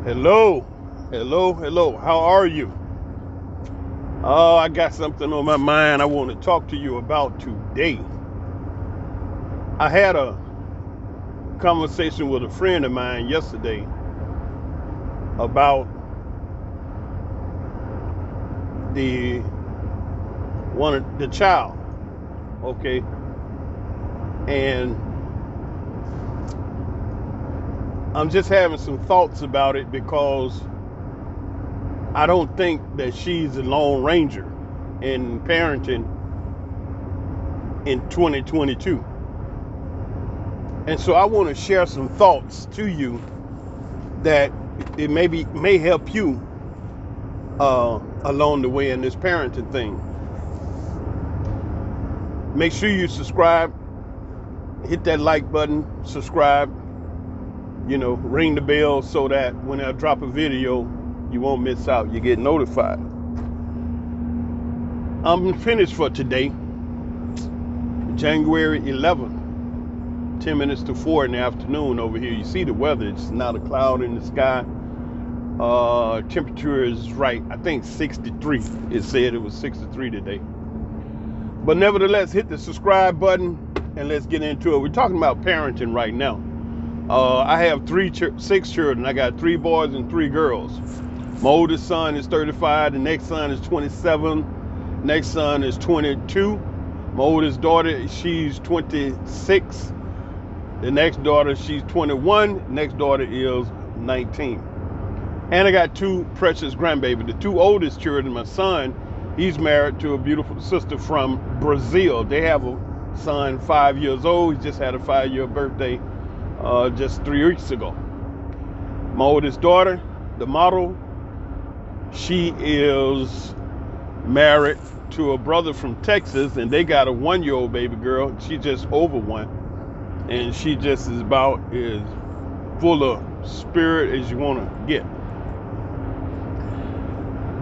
Hello, hello. How are you? Oh, I got something on my mind I want to talk to you about today. I had a conversation with a friend of mine yesterday about the the child, okay? And I'm just having some thoughts about it because I don't think that she's a lone ranger in parenting in 2022. And so I want to share some thoughts to you that it may help you along the way in this parenting thing. Make sure you subscribe, hit that like button, subscribe, ring the bell so that when I drop a video, you won't miss out. You get notified. I'm finished for today, January 11th, 10 minutes to 4 in the afternoon over here. You see the weather, it's not a cloud in the sky. Temperature is right, I think 63. It said it was 63 today. But nevertheless, hit the subscribe button and let's get into it. We're talking about parenting right now. I have 6 children. I got 3 boys and 3 girls. My oldest son is 35. The next son is 27. Next son is 22. My oldest daughter, she's 26. The next daughter, she's 21. Next daughter is 19. And I got 2 precious grandbabies. The 2 oldest children, my son, he's married to a beautiful sister from Brazil. They have a son 5 years old. He just had a 5-year birthday just 3 weeks ago. My oldest daughter, the model, she is married to a brother from Texas, and they got a 1-year-old baby girl. She just over 1, and she just is about as full of spirit as you want to get.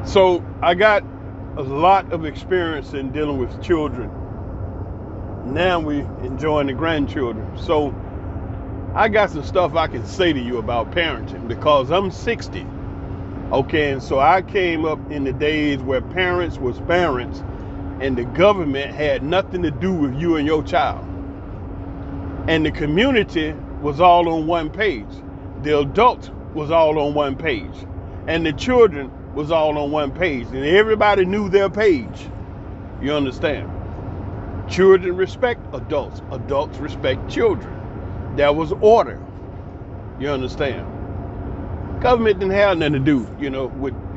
So I got a lot of experience in dealing with children. Now we enjoying the grandchildren. So I got some stuff I can say to you about parenting because I'm 60. Okay, and so I came up in the days where parents was parents and the government had nothing to do with you and your child. And the community was all on one page. The adults was all on one page. And the children was all on one page. And everybody knew their page. You understand? Children respect adults. Adults respect children. There was order. You understand? Government didn't have nothing to do,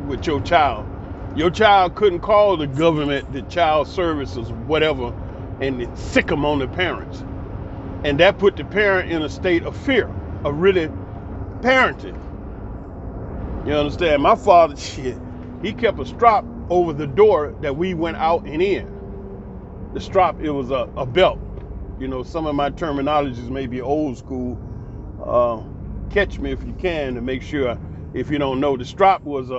with your child. Your child couldn't call the government, the child services, whatever, and sick them on the parents. And that put the parent in a state of fear, of really parenting. You understand? My father, he kept a strap over the door that we went out and in. The strap, it was a belt. Some of my terminologies may be old school. Catch me if you can to make sure. If you don't know, the strap was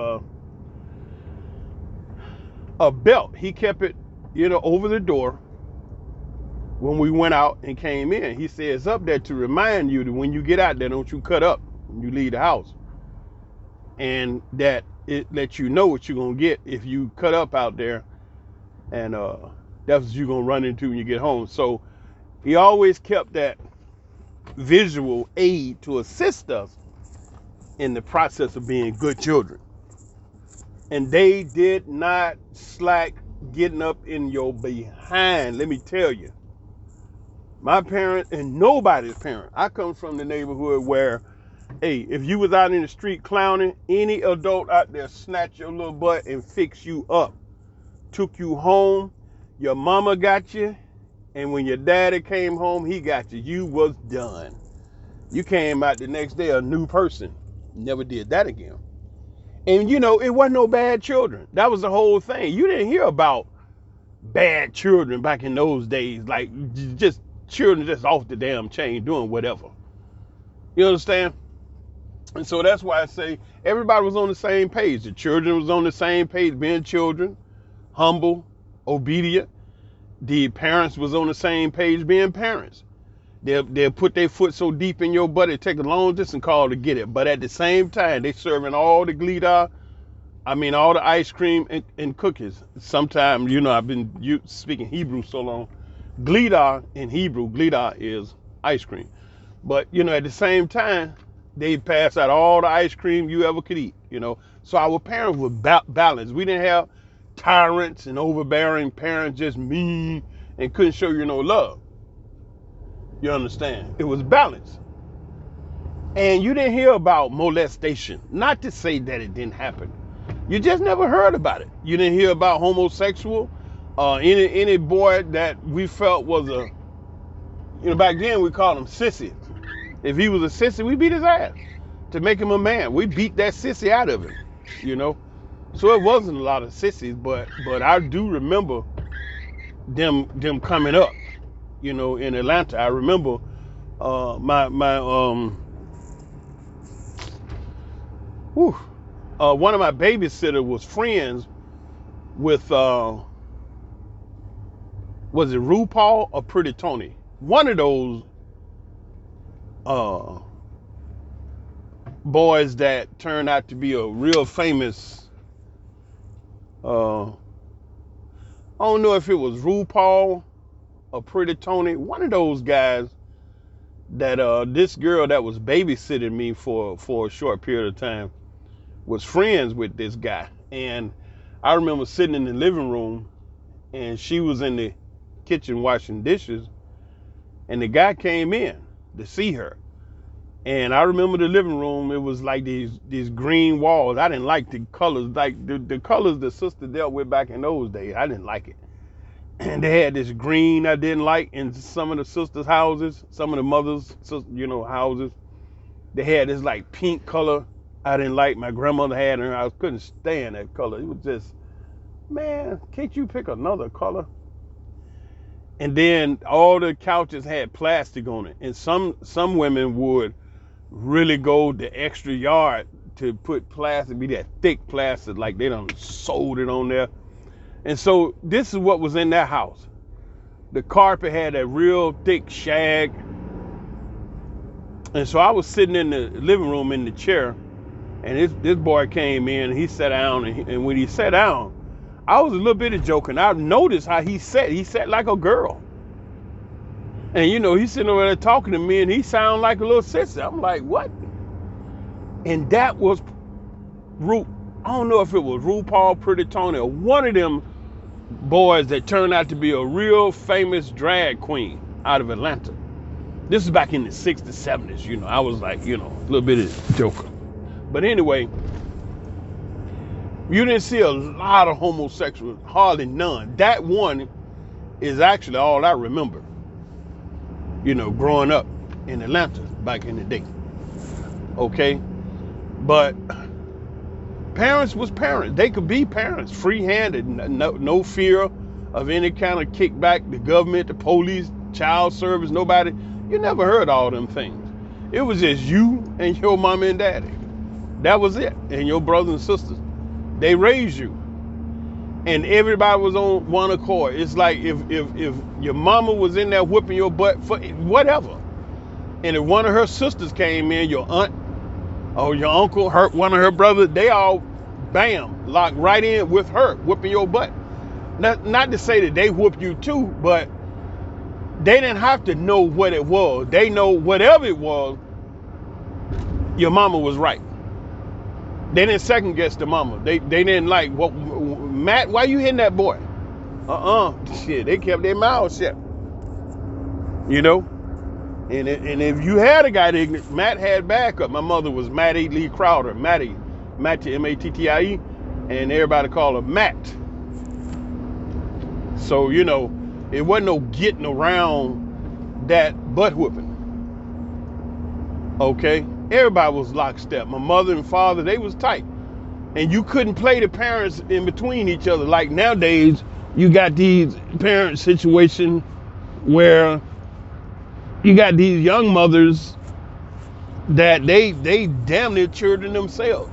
a belt. He kept it, over the door when we went out and came in. He said it's up there to remind you that when you get out there, don't you cut up when you leave the house. And that it lets you know what you're going to get if you cut up out there. And that's what you're going to run into when you get home. So he always kept that visual aid to assist us in the process of being good children. And they did not slack getting up in your behind. Let me tell you, my parents and nobody's parent. I come from the neighborhood where, hey, if you was out in the street clowning, any adult out there snatch your little butt and fix you up. Took you home, your mama got you, and when your daddy came home, he got you. You was done. You came out the next day a new person. Never did that again. And it wasn't no bad children. That was the whole thing. You didn't hear about bad children back in those days, like just children just off the damn chain doing whatever. You understand? And so that's why I say everybody was on the same page. The children was on the same page, being children, humble, obedient. The parents was on the same page, being parents. They'll put their foot so deep in your butt it take a long distance call to get it. But at the same time, they serving all the Glida, I mean all the ice cream and cookies. Sometimes, I've been speaking Hebrew so long. Glida in Hebrew, Glida is ice cream. But at the same time, they pass out all the ice cream you ever could eat. So our parents were balanced. We didn't have tyrants and overbearing parents, just mean and couldn't show you no love. You understand? It was balanced. And you didn't hear about molestation. Not to say that it didn't happen. You just never heard about it. You didn't hear about homosexual, any boy that we felt was back then we called him sissy. If he was a sissy, we beat his ass to make him a man. We beat that sissy out of him. So it wasn't a lot of sissies, but I do remember them coming up, in Atlanta. I remember one of my babysitters was friends with was it RuPaul or Pretty Tony? One of those boys that turned out to be a real famous. I don't know if it was RuPaul or Pretty Tony. One of those guys that this girl that was babysitting me for a short period of time was friends with this guy. And I remember sitting in the living room and she was in the kitchen washing dishes and the guy came in to see her. And I remember the living room, it was like these green walls. I didn't like the colors, like the colors the sister dealt with back in those days. I didn't like it. And they had this green I didn't like in some of the sisters' houses, some of the mothers' houses. They had this like pink color I didn't like. My grandmother had her. I couldn't stand that color. It was just, man, can't you pick another color? And then all the couches had plastic on it. And some women would really go the extra yard to put plastic, be that thick plastic, like they done sold it on there. And so this is what was in that house. The carpet had a real thick shag. And so I was sitting in the living room in the chair, and this boy came in, and he sat down, and when he sat down, I was a little bit of joking. I noticed how he sat like a girl. And he's sitting over there talking to me and he sounded like a little sister. I'm like, what? And that was I don't know if it was RuPaul, Pretty Tony, or one of them boys that turned out to be a real famous drag queen out of Atlanta. This is back in the 60s, 70s, I was like, a little bit of a joker. But anyway, you didn't see a lot of homosexuals, hardly none. That one is actually all I remember, growing up in Atlanta back in the day. Okay? But parents was parents. They could be parents, free-handed, no fear of any kind of kickback, the government, the police, child service, nobody. You never heard all them things. It was just you and your mama and daddy. That was it. And your brothers and sisters. They raised you. And everybody was on one accord. It's like if your mama was in there whipping your butt for whatever, and if one of her sisters came in, your aunt or your uncle, one of her brothers, they all, bam, locked right in with her whipping your butt. Not to say that they whooped you too, but they didn't have to know what it was. They know whatever it was, your mama was right. They didn't second guess the mama. They didn't like, what, Matt, why you hitting that boy? Shit, they kept their mouths shut. And if you had a guy ignorant, Matt had backup. My mother was Mattie Lee Crowder, Mattie, M-A-T-T-I-E, and everybody called her Matt. So, it wasn't no getting around that butt whooping. Okay? Everybody was lockstep. My mother and father, they was tight. And you couldn't play the parents in between each other. Like nowadays, you got these parent situations where you got these young mothers that they damn near children themselves.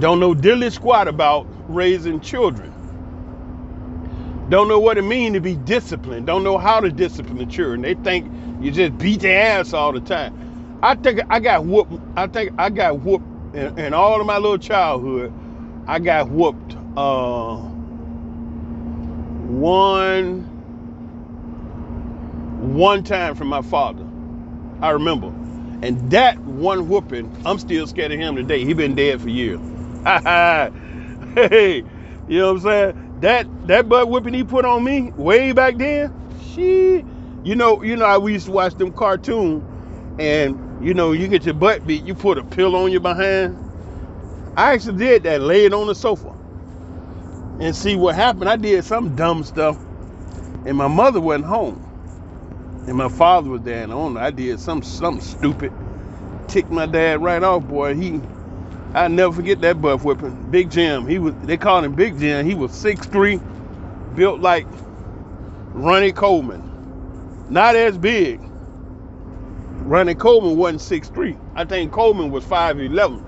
Don't know diddly squat about raising children. Don't know what it means to be disciplined. Don't know how to discipline the children. They think you just beat their ass all the time. I think I got whooped. I think I got whooped in all of my little childhood. I got whooped one time from my father. I remember. And that one whooping, I'm still scared of him today. He been dead for years. Hey, you know what I'm saying? That butt whipping he put on me way back then, you know how we used to watch them cartoons, and you get your butt beat, you put a pillow on your behind. I actually did that, laid on the sofa. And see what happened, I did some dumb stuff, and my mother wasn't home. And my father was there, and I did something stupid. Ticked my dad right off, boy. I'll never forget that butt whipping. Big Jim, they called him Big Jim. He was 6'3", built like Ronnie Coleman. Not as big. Ronnie Coleman wasn't 6'3". I think Coleman was 5'11".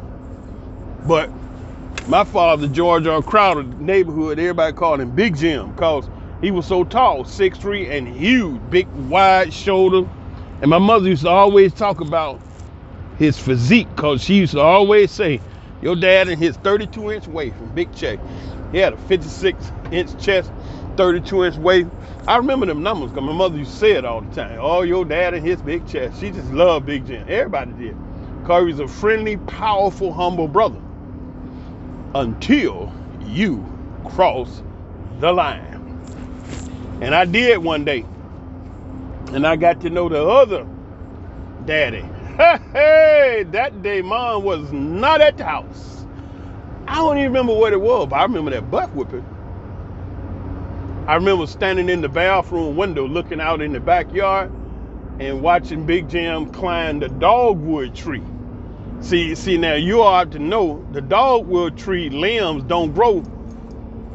But my father, George R. Crowder, neighborhood, everybody called him Big Jim because he was so tall, 6'3", and huge, big, wide shoulder. And my mother used to always talk about his physique because she used to always say, your dad in his 32-inch waist from Big Check. He had a 56-inch chest, 32-inch waist. I remember them numbers because my mother used to say it all the time. Oh, your dad in his big chest. She just loved Big Jim. Everybody did. Because he was a friendly, powerful, humble brother. Until you cross the line. And I did one day. And I got to know the other daddy. Hey, that day mom was not at the house. I don't even remember what it was, but I remember that butt whipping. I remember standing in the bathroom window looking out in the backyard and watching Big Jim climb the dogwood tree. See now you ought to know the dogwood tree limbs don't grow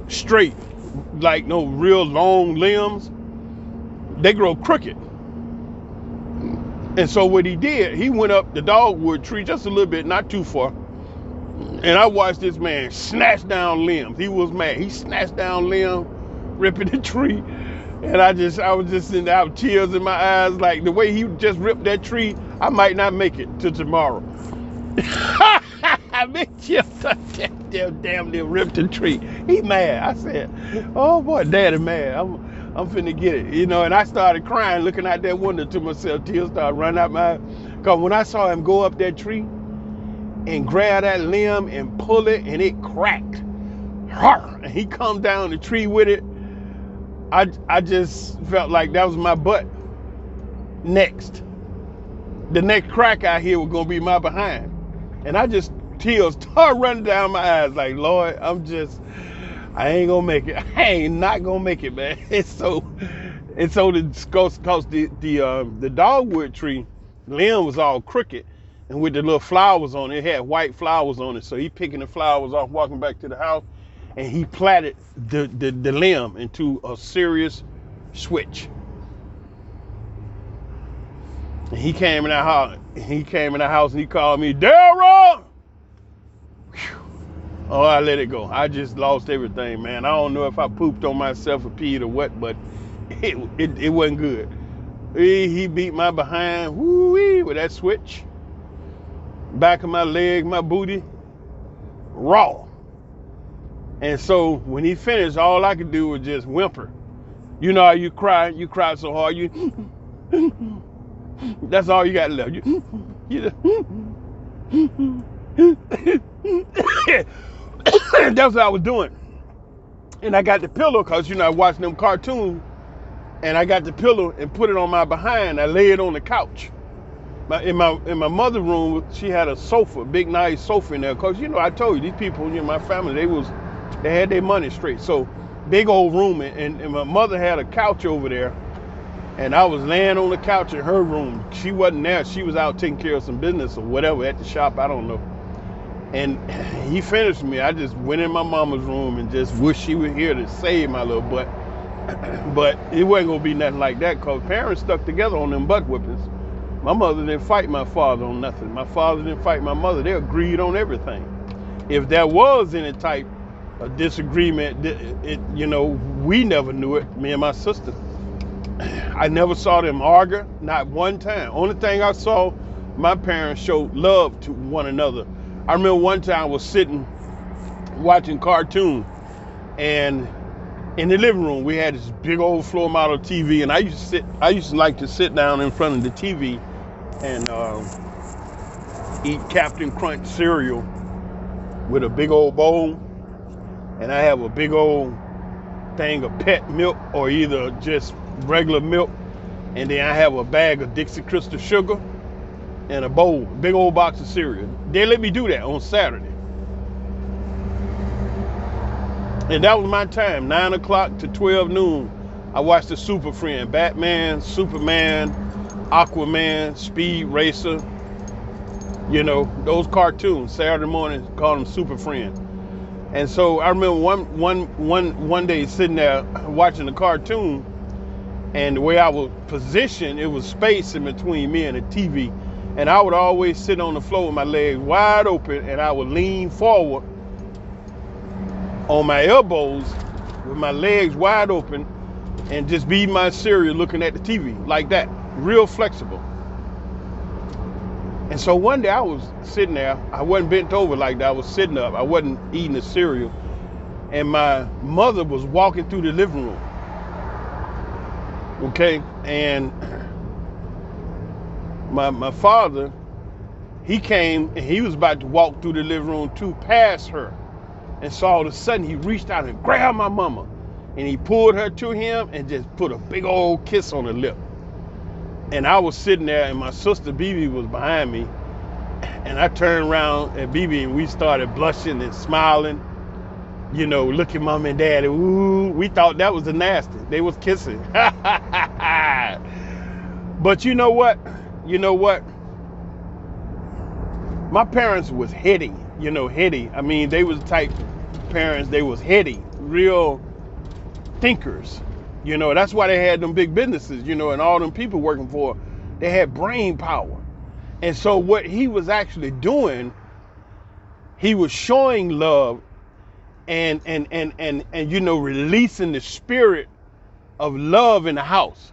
straight, like no real long limbs. They grow crooked. And so what he did, he went up the dogwood tree just a little bit, not too far. And I watched this man snatch down limbs. He was mad. He snatched down limbs, ripping the tree. And I was just sitting there with tears in my eyes, like the way he just ripped that tree, I might not make it till tomorrow. I bet you damn near ripped the tree. He mad. I said, oh boy, daddy mad. I'm finna get it, and I started crying, looking out that window to myself. Tears started running out my eyes. Because when I saw him go up that tree and grab that limb and pull it, and it cracked, and he come down the tree with it, I just felt like that was my butt. Next. The next crack I hear was going to be my behind. And tears started running down my eyes like, Lord, I ain't gonna make it. I ain't not gonna make it, man. It's so because the dogwood tree limb was all crooked, and with the little flowers on it, had white flowers on it. So he picking the flowers off, walking back to the house, and he platted the limb into a serious switch. And he came in the house. And he called me, Daryl. Oh, I let it go. I just lost everything, man. I don't know if I pooped on myself or peed or what, but it wasn't good. He beat my behind, woo-wee, with that switch. Back of my leg, my booty, raw. And so when he finished, all I could do was just whimper. You know how you cry so hard, that's all you got left. That's what I was doing. And I got the pillow because, I watched them cartoons, and I got the pillow and put it on my behind. I lay it on the couch. In my mother's room, she had a sofa, big nice sofa in there. Because, I told you, these people, my family, they had their money straight. So big old room, and my mother had a couch over there. And I was laying on the couch in her room. She wasn't there. She was out taking care of some business or whatever at the shop. I don't know. And he finished me. I just went in my mama's room and just wished she was here to save my little butt. But it wasn't going to be nothing like that because parents stuck together on them butt whippings. My mother didn't fight my father on nothing. My father didn't fight my mother. They agreed on everything. If there was any type a disagreement. We never knew it, me and my sister. I never saw them argue, not one time. Only thing I saw, my parents showed love to one another. I remember one time I was sitting watching cartoon, and in the living room we had this big old floor model TV, and I used to like to sit down in front of the TV and eat Captain Crunch cereal with a big old bowl, and I have a big old thing of pet milk or either just regular milk, and then I have a bag of Dixie Crystal sugar and a bowl, big old box of cereal. They let me do that on Saturday. And that was my time, 9 o'clock to 12 noon. I watched the Super Friend, Batman, Superman, Aquaman, Speed Racer, those cartoons. Saturday morning, called them Super Friend. And so I remember one day sitting there watching the cartoon, and the way I was positioned, it was space in between me and the TV. And I would always sit on the floor with my legs wide open, and I would lean forward on my elbows with my legs wide open and just be my cereal looking at the TV like that, real flexible. And so one day I was sitting there, I wasn't bent over like that, I was sitting up, I wasn't eating the cereal, and my mother was walking through the living room. Okay, and my father, he came and he was about to walk through the living room too, past her. And so all of a sudden he reached out and grabbed my mama, and he pulled her to him and just put a big old kiss on her lip. And I was sitting there, and my sister BB was behind me, and I turned around at BB and we started blushing and smiling, looking mom and daddy. Ooh, we thought that was the nasty. They was kissing. But you know what? My parents was heady, heady. I mean, they was the type parents, they was heady, real thinkers. That's why they had them big businesses, and all them people working for, they had brain power. And so what he was actually doing, he was showing love and releasing the spirit of love in the house.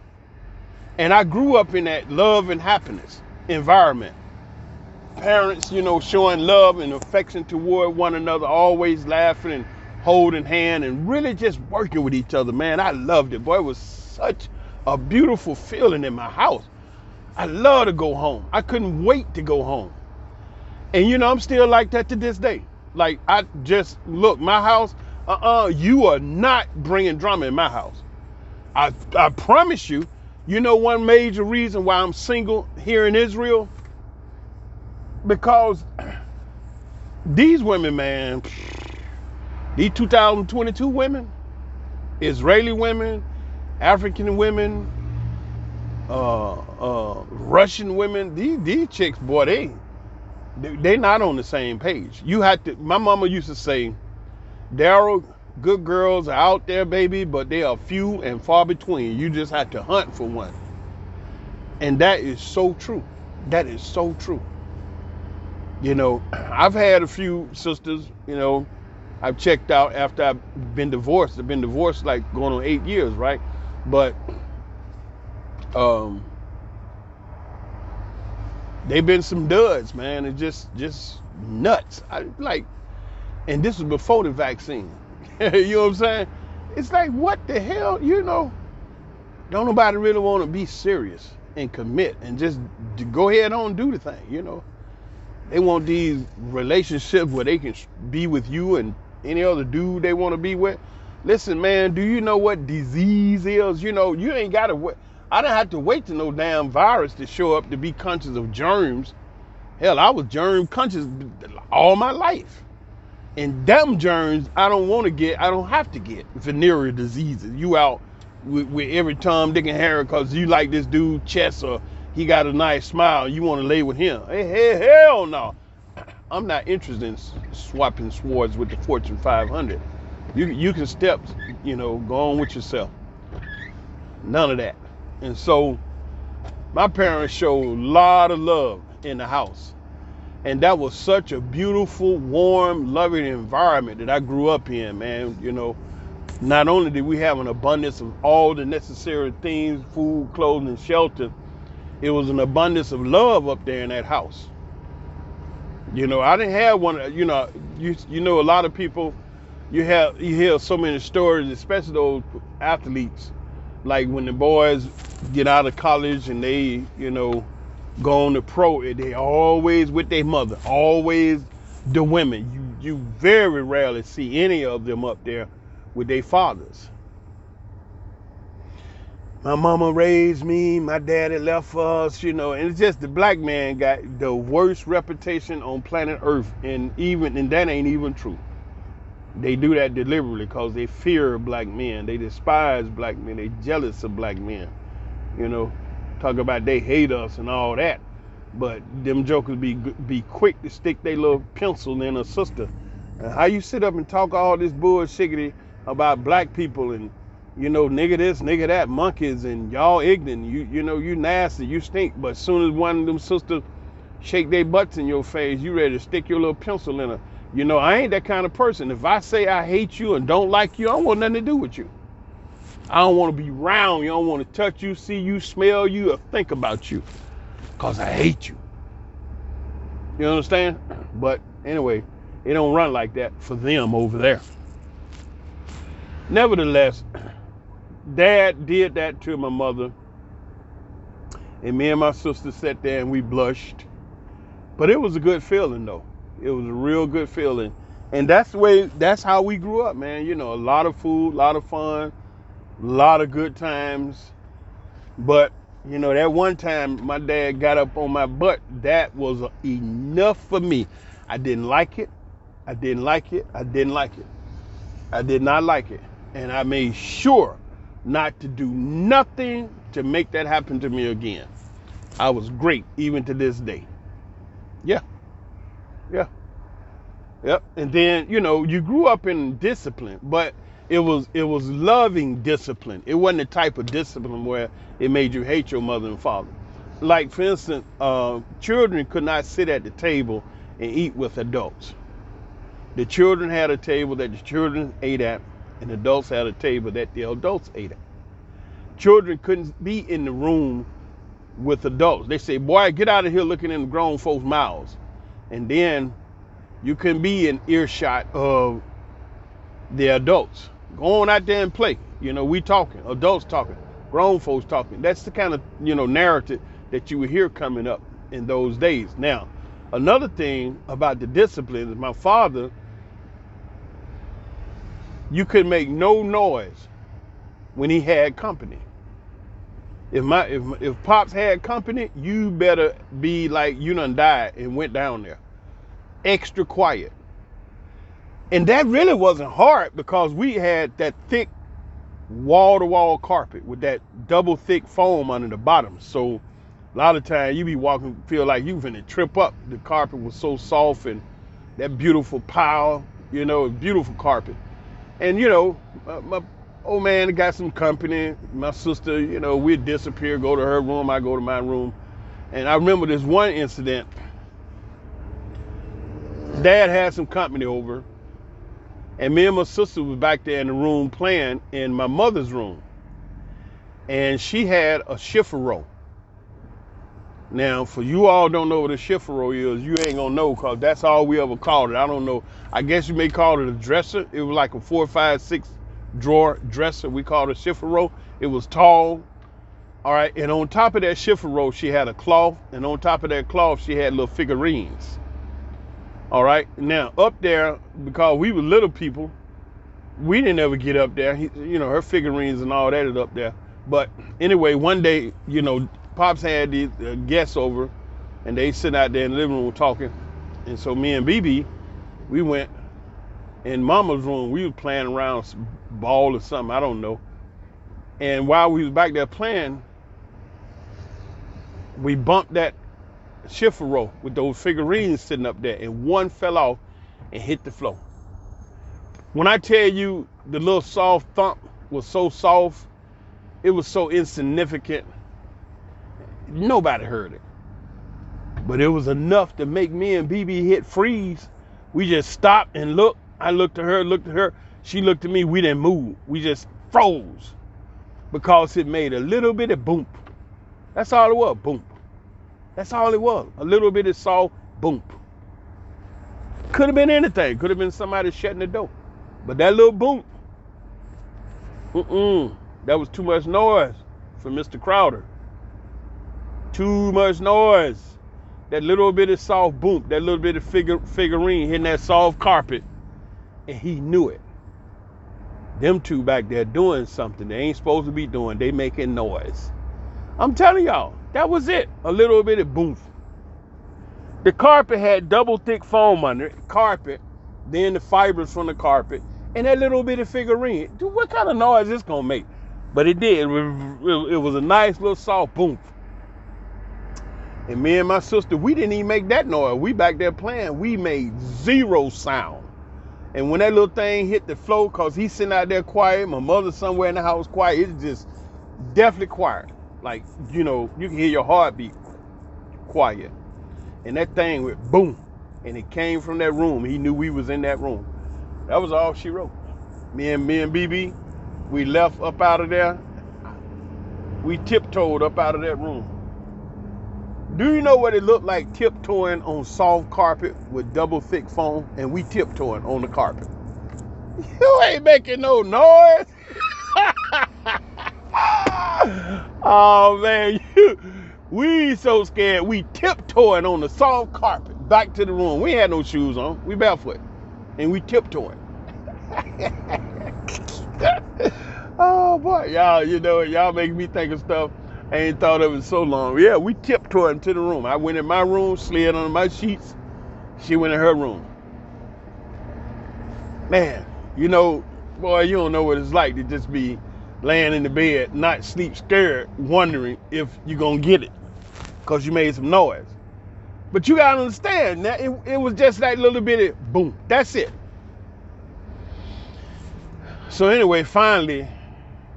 And I grew up in that love and happiness environment. Parents, showing love and affection toward one another, always laughing and holding hand and really just working with each other, man. I loved it. Boy, it was such a beautiful feeling in my house. I love to go home. I couldn't wait to go home. And I'm still like that to this day. Like, I just, look, my house, you are not bringing drama in my house. I promise you. One major reason why I'm single here in Israel? Because these women, man, these 2022 women, Israeli women, African women, Russian women, these chicks, boy, they not on the same page. My mama used to say, Daryl, good girls are out there, baby, but they are few and far between. You just have to hunt for one. And that is so true. That is so true. I've had a few sisters, I've checked out after I've been divorced. I've been divorced like going on 8 years, right? But they've been some duds, man. It's just nuts. And this was before the vaccine. You know what I'm saying? It's like, what the hell? Don't nobody really want to be serious and commit and just go ahead on and do the thing, They want these relationships where they can be with you and any other dude they want to be with. Listen, man, do you know what disease is? You ain't got to wait. I didn't have to wait till no damn virus to show up to be conscious of germs. Hell, I was germ conscious all my life. And them germs, I don't have to get venereal diseases. You out with every Tom, Dick, and Harry because you like this dude chest or he got a nice smile, you want to lay with him. Hey, hell no. I'm not interested in swapping swords with the Fortune 500. You can step, go on with yourself. None of that. And so my parents showed a lot of love in the house. And that was such a beautiful, warm, loving environment that I grew up in, man. You know, not only did we have an abundance of all the necessary things, food, clothing, and shelter, it was an abundance of love up there in that house. You know, I didn't have one. You know, a lot of people, you hear so many stories, especially those athletes, like when the boys get out of college and they, go on to pro, they always with their mother, always the women. You very rarely see any of them up there with their fathers. My mama raised me, my daddy left us, and it's just the black man got the worst reputation on planet Earth, and that ain't even true. They do that deliberately because they fear black men, they despise black men, they jealous of black men, talk about they hate us and all that, but them jokers be quick to stick their little pencil in a sister. How you sit up and talk all this bullshit about black people and nigga this, nigga that, monkeys, and y'all ignorant, you nasty, you stink. But as soon as one of them sisters shake their butts in your face, you ready to stick your little pencil in her. I ain't that kind of person. If I say I hate you and don't like you, I don't want nothing to do with you. I don't want to be around you. I don't want to touch you, see you, smell you, or think about you. Because I hate you. You understand? But anyway, it don't run like that for them over there. Nevertheless, Dad did that to my mother, and me and my sister sat there and we blushed. But it was a good feeling, though. It was a real good feeling, and that's how we grew up, man. A lot of food, a lot of fun, a lot of good times. But that one time my dad got up on my butt, that was enough for me. I didn't like it. I didn't like it. I didn't like it. I did not like it, and I made sure not to do nothing to make that happen to me again. I was great even to this day. Yeah. Yep. And then, you grew up in discipline, but it was loving discipline. It wasn't the type of discipline where it made you hate your mother and father. Like, for instance, children could not sit at the table and eat with adults. The children had a table that the children ate at, and adults had a table that the adults ate at. Children couldn't be in the room with adults. They say, boy, get out of here looking in the grown folks' mouths. And then you couldn't be in earshot of the adults. Go on out there and play. We talking, adults talking, grown folks talking. That's the kind of, narrative that you would hear coming up in those days. Now, another thing about the discipline is my father, you could make no noise when he had company. If Pops had company, you better be like you done died and went down there. Extra quiet. And that really wasn't hard because we had that thick wall-to-wall carpet with that double thick foam under the bottom. So a lot of times you be walking, feel like you finna trip up. The carpet was so soft and that beautiful pile, beautiful carpet. And my old man got some company. My sister, we'd disappear, go to her room, I go to my room. And I remember this one incident. Dad had some company over, and me and my sister was back there in the room playing in my mother's room. And she had a chiffaro. Now, for you all don't know what a chiffaro is, you ain't gonna know because that's all we ever called it. I don't know. I guess you may call it a dresser. It was like a 4, 5, 6 drawer dresser. We called it a chiffaro. It was tall. All right. And on top of that chiffaro, she had a cloth. And on top of that cloth, she had little figurines. All right. Now, up there, because we were little people, we didn't ever get up there. Her figurines and all that is up there. But anyway, one day, Pops had these guests over, and they sitting out there in the living room talking. And so me and BB, we went in Mama's room. We was playing around some ball or something, I don't know. And while we was back there playing, we bumped that chiffaro with those figurines sitting up there, and one fell off and hit the floor. When I tell you the little soft thump was so soft, it was so insignificant, nobody heard it. But it was enough to make me and BB hit freeze. We just stopped and looked. I looked at her. She looked at me. We didn't move. We just froze because it made a little bit of boom. That's all it was, boom. That's all it was. A little bit of soft boom. Could have been anything. Could have been somebody shutting the door. But that little boom, that was too much noise for Mr. Crowder. Too much noise. That little bit of soft boom, that little bit of figurine hitting that soft carpet, and he knew it. Them two back there doing something they ain't supposed to be doing. They making noise. I'm telling y'all, that was it. A little bit of boom. The carpet had double thick foam under it. Carpet, then the fibers from the carpet, and that little bit of figurine. Dude, what kind of noise this gonna make? But it did. It was a nice little soft boom. And me and my sister, we didn't even make that noise. We back there playing. We made zero sound. And when that little thing hit the floor, cause he's sitting out there quiet, my mother's somewhere in the house quiet, it's just definitely quiet. Like, you know, you can hear your heartbeat quiet. And that thing went boom. And it came from that room. He knew we was in that room. That was all she wrote. Me and BB, we left up out of there. We tiptoed up out of that room. Do you know what it looked like tiptoeing on soft carpet with double thick foam? And we tiptoeing on the carpet. You ain't making no noise. Oh man, we so scared. We tiptoeing on the soft carpet back to the room. We had no shoes on. We barefoot. And we tiptoeing. Oh boy, y'all, you know, y'all make me think of stuff I ain't thought of it so long. Yeah, we tiptoeing to the room. I went in my room, slid under my sheets. She went in her room. Man, you know, boy, you don't know what it's like to just be laying in the bed, not sleep, scared, wondering if you're going to get it because you made some noise. But you got to understand, that it was just that little bit of boom. That's it. So anyway, finally,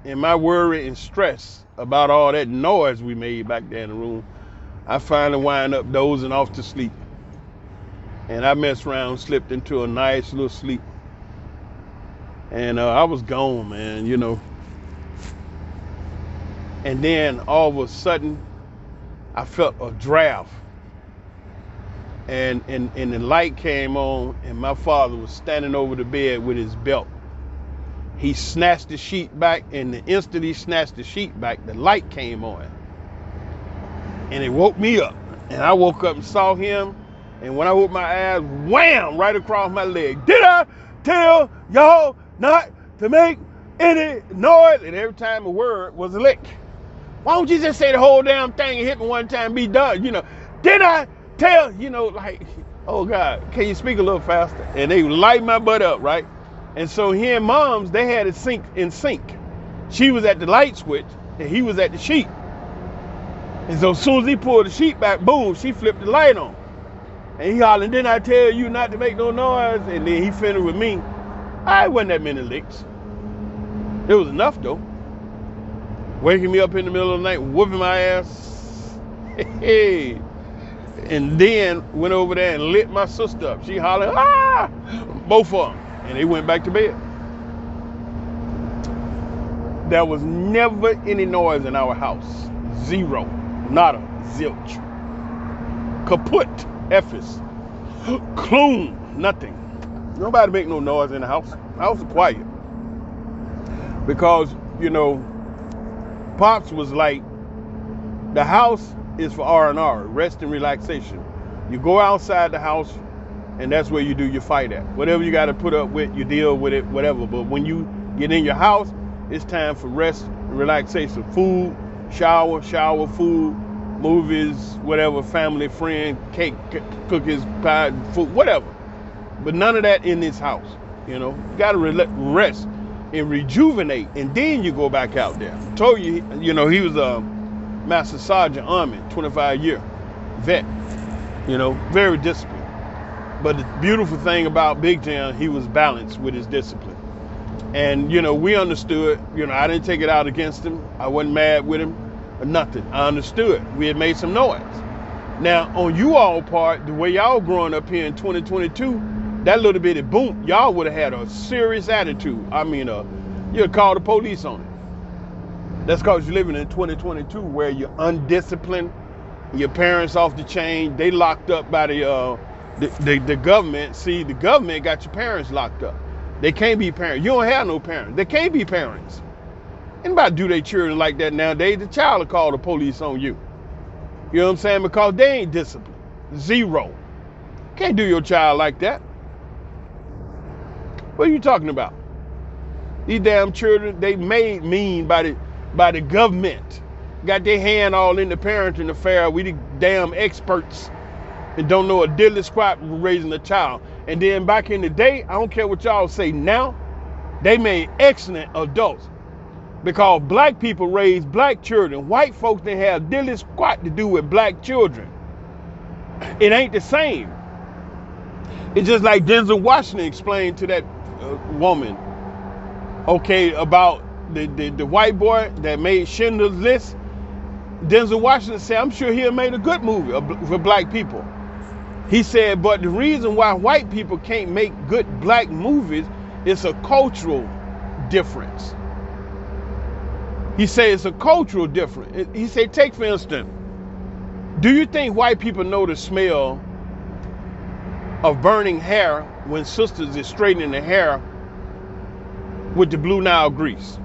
in my worry and stress about all that noise we made back there in the room, I finally wind up dozing off to sleep. And I messed around, slipped into a nice little sleep. And I was gone, man, you know. And then all of a sudden, I felt a draft. And the light came on, and my father was standing over the bed with his belt. He snatched the sheet back, and the instant he snatched the sheet back, the light came on. And it woke me up. And I woke up and saw him, and when I opened my eyes, wham, right across my leg. Did I tell y'all not to make any noise? And every time a word was a lick. Why don't you just say the whole damn thing and hit me one time and be done? You know, did I tell, you know, like, oh God, can you speak a little faster? And they light my butt up, right? And so he and Mom's, they had it in sync. She was at the light switch and he was at the sheet. And so as soon as he pulled the sheet back, boom, she flipped the light on. And he hollered, didn't I tell you not to make no noise? And then he finished with me. I wasn't that many licks. It was enough though. Waking me up in the middle of the night, whooping my ass. Hey. And then went over there and lit my sister up. She hollered, ah! Both of them. And they went back to bed. There was never any noise in our house. Zero. Nada. Zilch. Kaput. Effis. Kloon. Nothing. Nobody make no noise in the house. The house was quiet. Because, you know, Pops was like, the house is for R&R, rest and relaxation. You go outside the house, and that's where you do your fight at. Whatever you got to put up with, you deal with it, whatever. But when you get in your house, it's time for rest and relaxation. Food, shower, food, movies, whatever, family, friend, cake, cookies, pie, food, whatever. But none of that in this house, you know. You got to rest and rejuvenate, and then you go back out there. I told you, you know, he was a Master Sergeant Army, 25-year vet, you know, very disciplined. But the beautiful thing about Big John, he was balanced with his discipline. And, you know, we understood, you know, I didn't take it out against him. I wasn't mad with him or nothing. I understood. We had made some noise. Now, on you all part, the way y'all growing up here in 2022, that little bitty boom, y'all would have had a serious attitude. I mean, you'd call the police on it. That's because you're living in 2022 where you're undisciplined, your parents off the chain, they locked up by the government. See, the government got your parents locked up. They can't be parents. You don't have no parents. They can't be parents. Anybody do their children like that nowadays, the child will call the police on you. You know what I'm saying? Because they ain't disciplined. Zero. Can't do your child like that. What are you talking about? These damn children, they made mean by the government. Got their hand all in the parenting affair. We the damn experts and don't know a diddly squat raising a child. And then back in the day, I don't care what y'all say now, they made excellent adults. Because black people raise black children. White folks didn't have diddly squat to do with black children. It ain't the same. It's just like Denzel Washington explained to that woman, okay, about the white boy that made Schindler's List. Denzel Washington said, I'm sure he'll made a good movie for black people. He said, but the reason why white people can't make good black movies is a cultural difference. He said it's a cultural difference. He said, take for instance, do you think white people know the smell of burning hair when sisters is straightening the hair with the Blue Nile grease?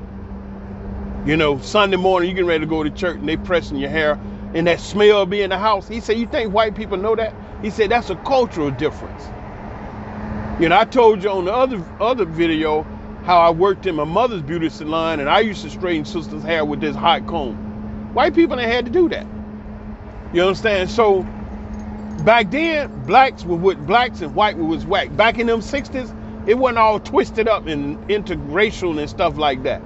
You know, Sunday morning, you getting ready to go to church and they pressing your hair and that smell be in the house. He said, you think white people know that? He said, that's a cultural difference. You know, I told you on the other video how I worked in my mother's beauty salon and I used to straighten sisters' hair with this hot comb. White people ain't had to do that. You understand? So back then, blacks were with blacks and white was white. Back in them 60s, it wasn't all twisted up and interracial and stuff like that.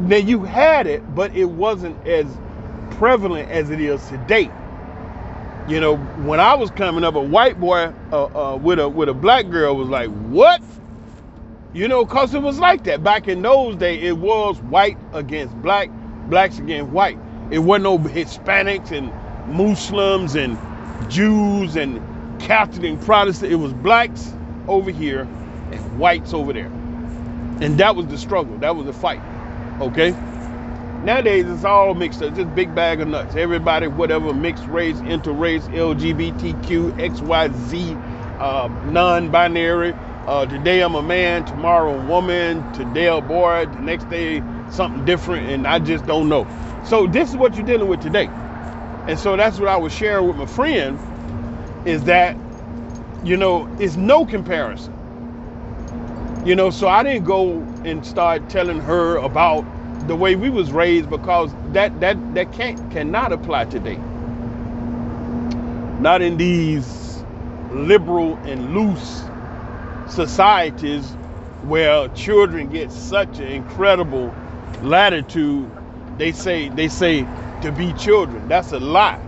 Now you had it, but it wasn't as prevalent as it is today. You know, when I was coming up, a white boy with a black girl was like, what? You know, because it was like that. Back in those days, it was white against black, blacks against white. It wasn't no Hispanics and Muslims and Jews and Catholic and Protestant. It was blacks over here and whites over there. And that was the struggle. That was the fight. Okay? Nowadays, it's all mixed up. Just big bag of nuts. Everybody, whatever, mixed race, interrace, LGBTQ, XYZ, non-binary. Today I'm a man, tomorrow a woman, today a boy, the next day something different, and I just don't know. So this is what you're dealing with today. And so that's what I was sharing with my friend, is that, you know, it's no comparison. You know, so I didn't go and start telling her about the way we was raised, because that cannot apply today. Not in these liberal and loose societies where children get such an incredible latitude. They say to be children. That's a lie.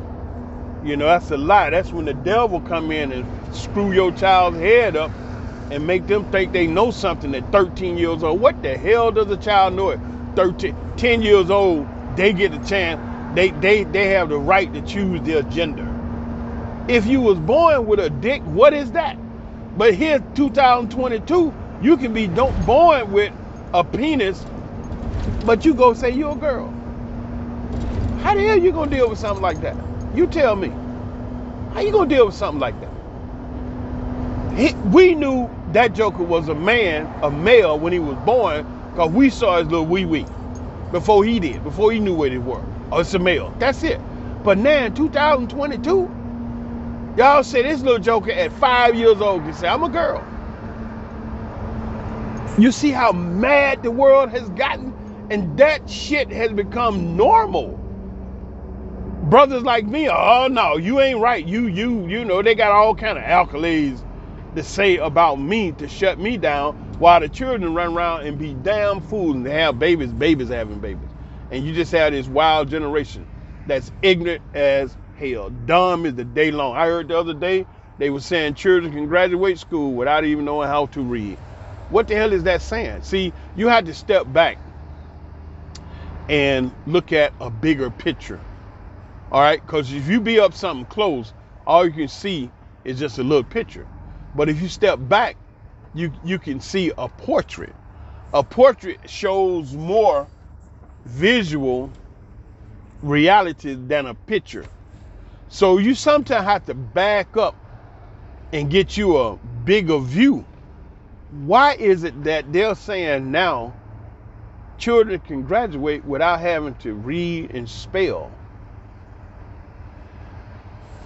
You know, that's a lie. That's when the devil come in and screw your child's head up and make them think they know something at 13 years old. What the hell does a child know at 10 years old? They get a chance. They have the right to choose their gender. If you was born with a dick, what is that? But here, 2022, you can be born with a penis, but you go say you're a girl. How the hell you gonna deal with something like that? You tell me. How you gonna deal with something like that? We knew that joker was a male when he was born, because we saw his little wee-wee before he did, before he knew what it was. Oh, it's a male. That's it. But now in 2022, y'all say this little joker at 5 years old can say, I'm a girl. You see how mad the world has gotten? And that shit has become normal. Brothers like me, oh no, you ain't right. You know, they got all kind of accolades to say about me to shut me down, while the children run around and be damn fools and have babies having babies. And you just have this wild generation that's ignorant as hell. Dumb is the day long. I heard the other day, they were saying children can graduate school without even knowing how to read. What the hell is that saying? See, you have to step back and look at a bigger picture. All right, because if you be up something close, all you can see is just a little picture. But if you step back, you can see a portrait. A portrait shows more visual reality than a picture. So you sometimes have to back up and get you a bigger view. Why is it that they're saying now children can graduate without having to read and spell?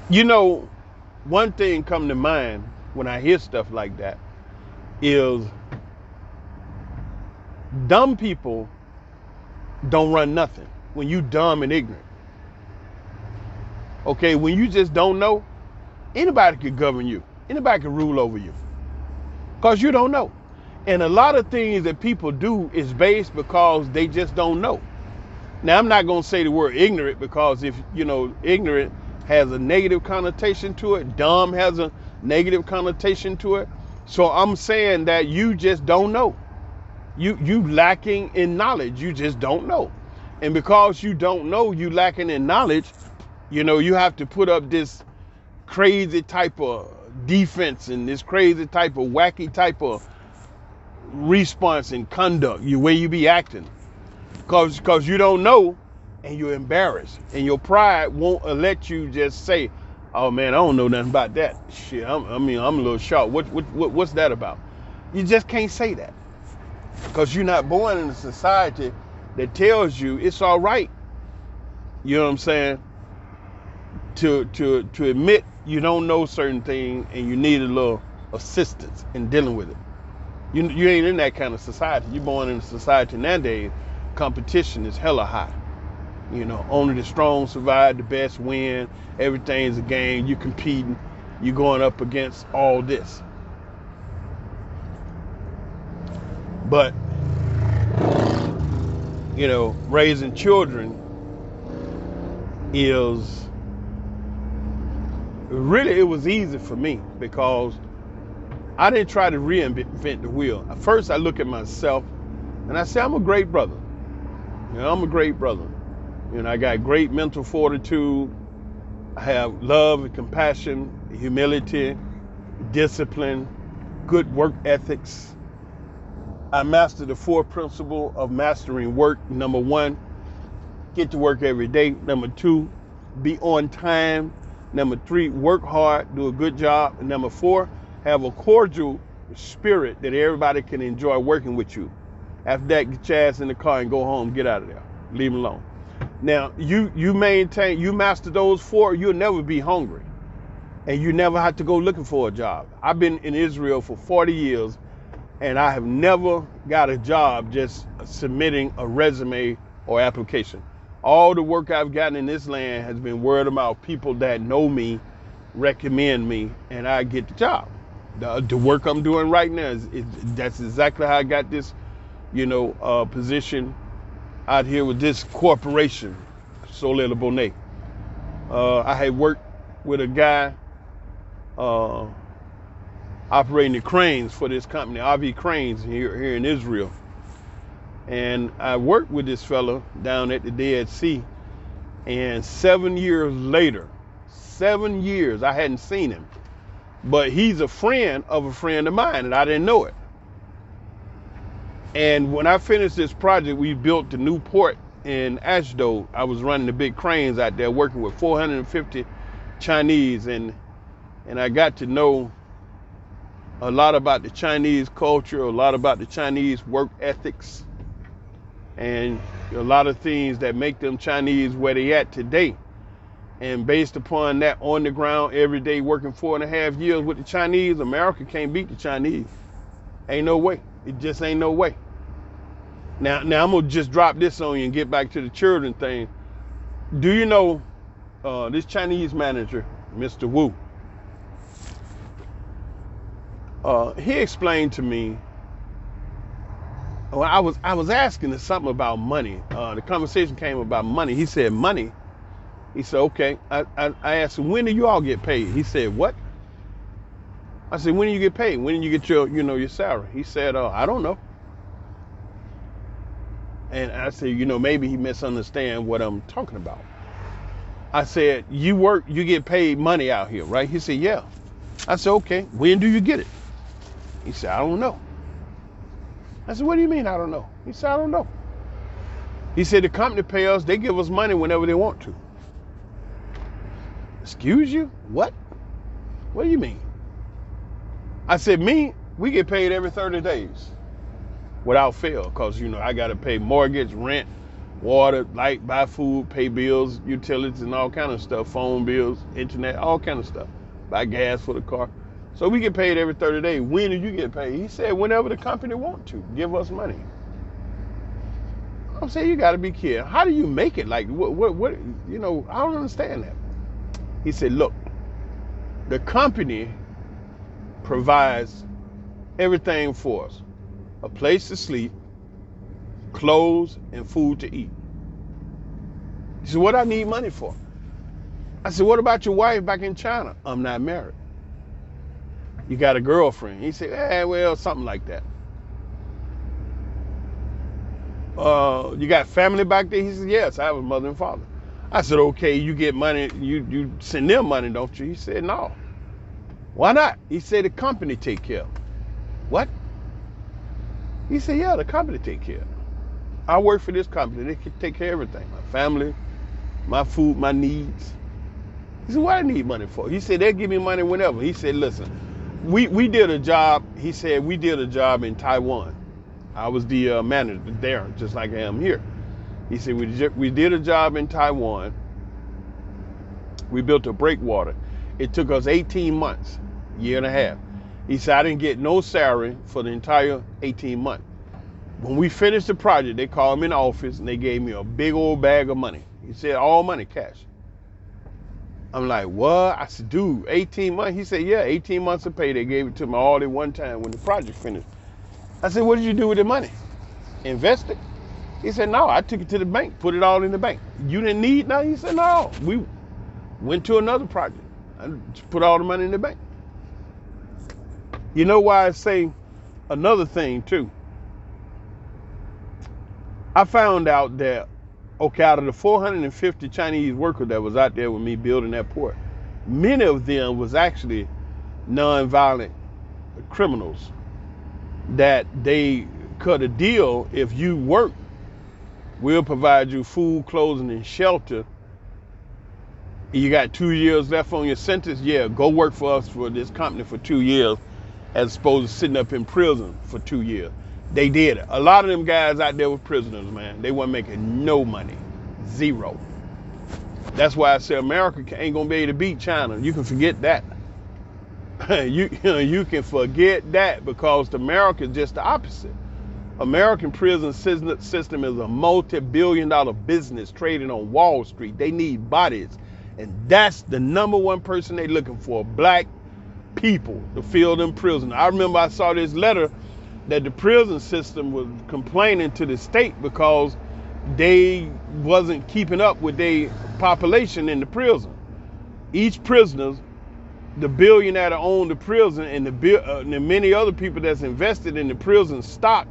You know, one thing come to mind when I hear stuff like that is dumb people don't run nothing. When you dumb and ignorant. Okay, when you just don't know, anybody can govern you. Anybody can rule over you. Because you don't know. And a lot of things that people do is based because they just don't know. Now, I'm not going to say the word ignorant because if, ignorant has a negative connotation to it, dumb has a negative connotation to it. So I'm saying that you just don't know. You lacking in knowledge. You just don't know. And because you don't know, you lacking in knowledge, you have to put up this crazy type of defense and this crazy type of wacky type of response and conduct, the way you be acting. Because you don't know and you're embarrassed. And your pride won't let you just say, oh man, I don't know nothing about that. Shit, I'm a little shocked. What's that about? You just can't say that. Because you're not born in a society that tells you it's all right, you know what I'm saying, to admit you don't know certain things and you need a little assistance in dealing with it. You ain't in that kind of society. You're born in a society nowadays, competition is hella high. Only the strong survive, the best win, everything's a game, you competing, you going up against all this. But raising children is really, it was easy for me because I didn't try to reinvent the wheel. At first, I look at myself and I say, I'm a great brother. I'm a great brother. I got great mental fortitude. I have love and compassion, humility, discipline, good work ethics. I mastered the 4 principles of mastering work. Number 1, get to work every day. Number 2, be on time. Number 3, work hard, do a good job. And number 4, have a cordial spirit that everybody can enjoy working with you. After that, get your ass in the car and go home, get out of there. Leave them alone. Now, you master those 4, you'll never be hungry. And you never have to go looking for a job. I've been in Israel for 40 years. And I have never got a job just submitting a resume or application. All the work I've gotten in this land has been word of mouth. People that know me recommend me, and I get the job. The work I'm doing right now that's exactly how I got this, position out here with this corporation, Soleil Bonnet. I had worked with a guy. Operating the cranes for this company, RV Cranes, here in Israel. And I worked with this fella down at the Dead Sea. And 7 years later, 7 years, I hadn't seen him. But he's a friend of mine, and I didn't know it. And when I finished this project, we built the new port in Ashdod. I was running the big cranes out there, working with 450 Chinese. And I got to know a lot about the Chinese culture, a lot about the Chinese work ethics, and a lot of things that make them Chinese where they at today. And based upon that, on the ground, every day, working 4.5 years with the Chinese, America can't beat the Chinese. Ain't no way. It just ain't no way. Now I'm gonna just drop this on you and get back to the children thing. Do you know this Chinese manager, Mr. Wu? He explained to me. I was asking him something about money. The conversation came about money. He said money. He said, okay. I asked him, when do you all get paid? He said, what? I said, when do you get paid? When do you get your salary? He said, I don't know. And I said, maybe he misunderstands what I'm talking about. I said, you work, you get paid money out here, right? He said, yeah. I said, okay, when do you get it? He said, I don't know. I said, what do you mean I don't know? He said, I don't know. He said, the company pay us, they give us money whenever they want to. Excuse you? What? What do you mean? I said, we get paid every 30 days without fail, because, you know, I got to pay mortgage, rent, water, light, buy food, pay bills, utilities, and all kind of stuff, phone bills, internet, all kind of stuff, buy gas for the car. So we get paid every 30 days. When do you get paid? He said, whenever the company want to, give us money. I'm saying, you got to be careful. How do you make it? Like, what, you know, I don't understand that. He said, look, the company provides everything for us. A place to sleep, clothes, and food to eat. He said, what I need money for? I said, what about your wife back in China? I'm not married. You got a girlfriend? He said, well, something like that. You got family back there? He said, yes, I have a mother and father. I said, okay, you get money, you send them money, don't you? He said, no. Why not? He said, the company take care of it. What? He said, yeah, the company take care of it. I work for this company. They can take care of everything. My family, my food, my needs. He said, what I need money for? He said, they'll give me money whenever. He said, listen, we did a job. He said, we did a job in Taiwan. I was the manager there, just like I am here. He said, we did a job in Taiwan. We built a breakwater. It took us 18 months, year and a half. He said, I didn't get no salary for the entire 18 months. When we finished the project, they called me in the office and they gave me a big old bag of money. He said, all money, cash. I'm like, what? I said, dude, 18 months? He said, yeah, 18 months of pay. They gave it to me all at one time when the project finished. I said, what did you do with the money? Invest it? He said, no, I took it to the bank, put it all in the bank. You didn't need nothing? He said, no. We went to another project. I put all the money in the bank. You know why I say another thing too? I found out that, okay, out of the 450 Chinese workers that was out there with me building that port, many of them was actually non-violent criminals that they cut a deal. If you work, we'll provide you food, clothing, and shelter. You got 2 years left on your sentence. Yeah, go work for us for this company for 2 years, as opposed to sitting up in prison for 2 years. They did it. A lot of them guys out there were prisoners, man. They weren't making no money, zero. That's why I say America ain't gonna be able to beat China. You can forget that. you can forget that, because America is just the opposite. American prison system is a multi-billion-dollar business trading on Wall Street. They need bodies, and that's the number one person they're looking for: black people to fill them prisons. I remember I saw this letter that the prison system was complaining to the state because they wasn't keeping up with their population in the prison. Each prisoner, the billionaire that owned the prison, and the many other people that's invested in the prison stock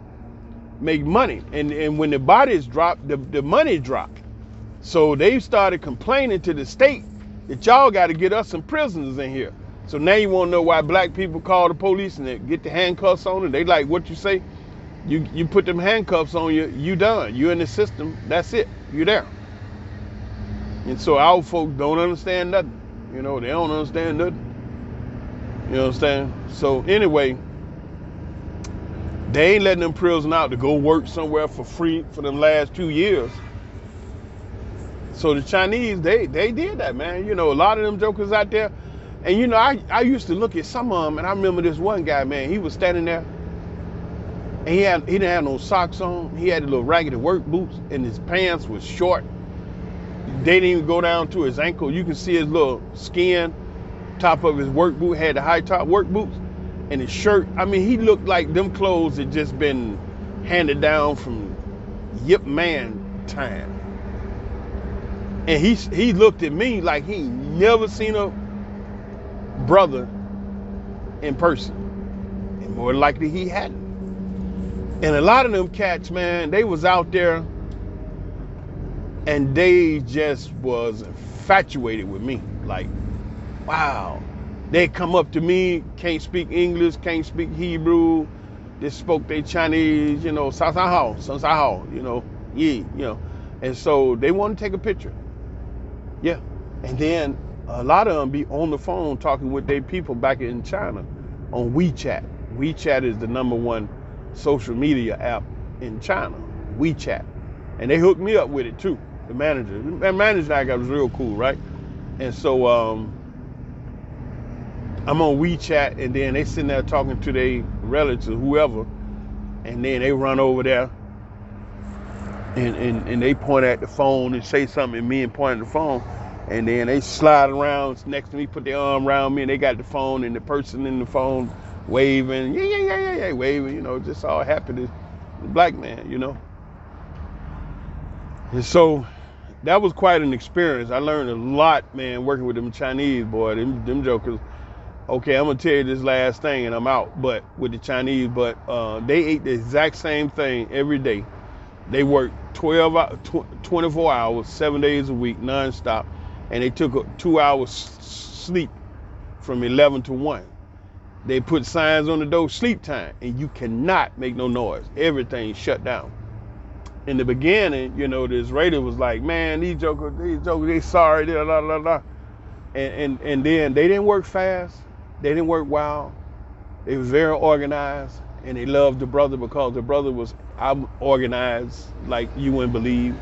make money. And when the bodies drop, the money dropped. So they started complaining to the state that y'all got to get us some prisoners in here. So now you want to know why black people call the police and they get the handcuffs on them. They like what you say. You put them handcuffs on you, you done. You in the system, that's it. You there. And so our folks don't understand nothing. You know, they don't understand nothing. You understand? So anyway, they ain't letting them prison out to go work somewhere for free for them last 2 years. So the Chinese, they did that, man. You know, a lot of them jokers out there. And you know, I used to look at some of them, and I remember this one guy, man, he was standing there, and he didn't have no socks on. He had the little raggedy work boots, and his pants was short. They didn't even go down to his ankle. You can see his little skin, top of his work boot, had the high top work boots, and his shirt. I mean, he looked like them clothes had just been handed down from Yip Man time. And he looked at me like he never seen a brother in person, and more likely he hadn't. And a lot of them cats, man, they was out there And they just was infatuated with me. Like, wow. They come up to me, can't speak English, can't speak Hebrew. They spoke their Chinese, Sa Sa Hao, Sa Sa Hao, yeah. And so they want to take a picture. Yeah. And then a lot of them be on the phone talking with their people back in China on WeChat. WeChat is the #1 social media app in China. WeChat. And they hooked me up with it too. The manager. The manager I got was real cool, right? And so I'm on WeChat, and then they sitting there talking to their relatives, whoever, and then they run over there and they point at the phone and say something to me and point at the phone, and then they slide around next to me, put their arm around me, and they got the phone, and the person in the phone waving, yeah, waving, just all happy to the black man, And so that was quite an experience. I learned a lot, man, working with them Chinese, boy. Them jokers. Okay, I'm gonna tell you this last thing and I'm out. But with the Chinese, they ate the exact same thing every day. They worked 24 hours, 7 days a week, nonstop, and they took a 2 hours sleep from 11 to 1. They put signs on the door, sleep time, and you cannot make no noise. Everything shut down. In the beginning, the Israeli was like, man, these jokers, they sorry, blah, blah, blah. And then they didn't work fast. They didn't work wild. They was very organized, and they loved the brother because the brother was organized like you wouldn't believe.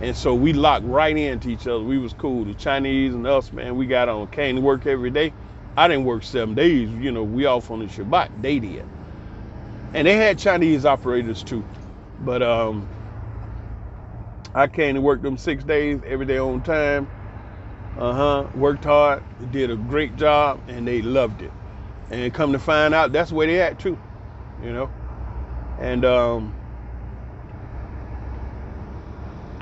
And so we locked right into each other. We was cool. The Chinese and us, man, we got on. Came to work every day. I didn't work 7 days. We off on the Shabbat. They did. And they had Chinese operators too. But I came to work them 6 days, every day on time. Worked hard, did a great job, and they loved it. And come to find out, that's where they at too, And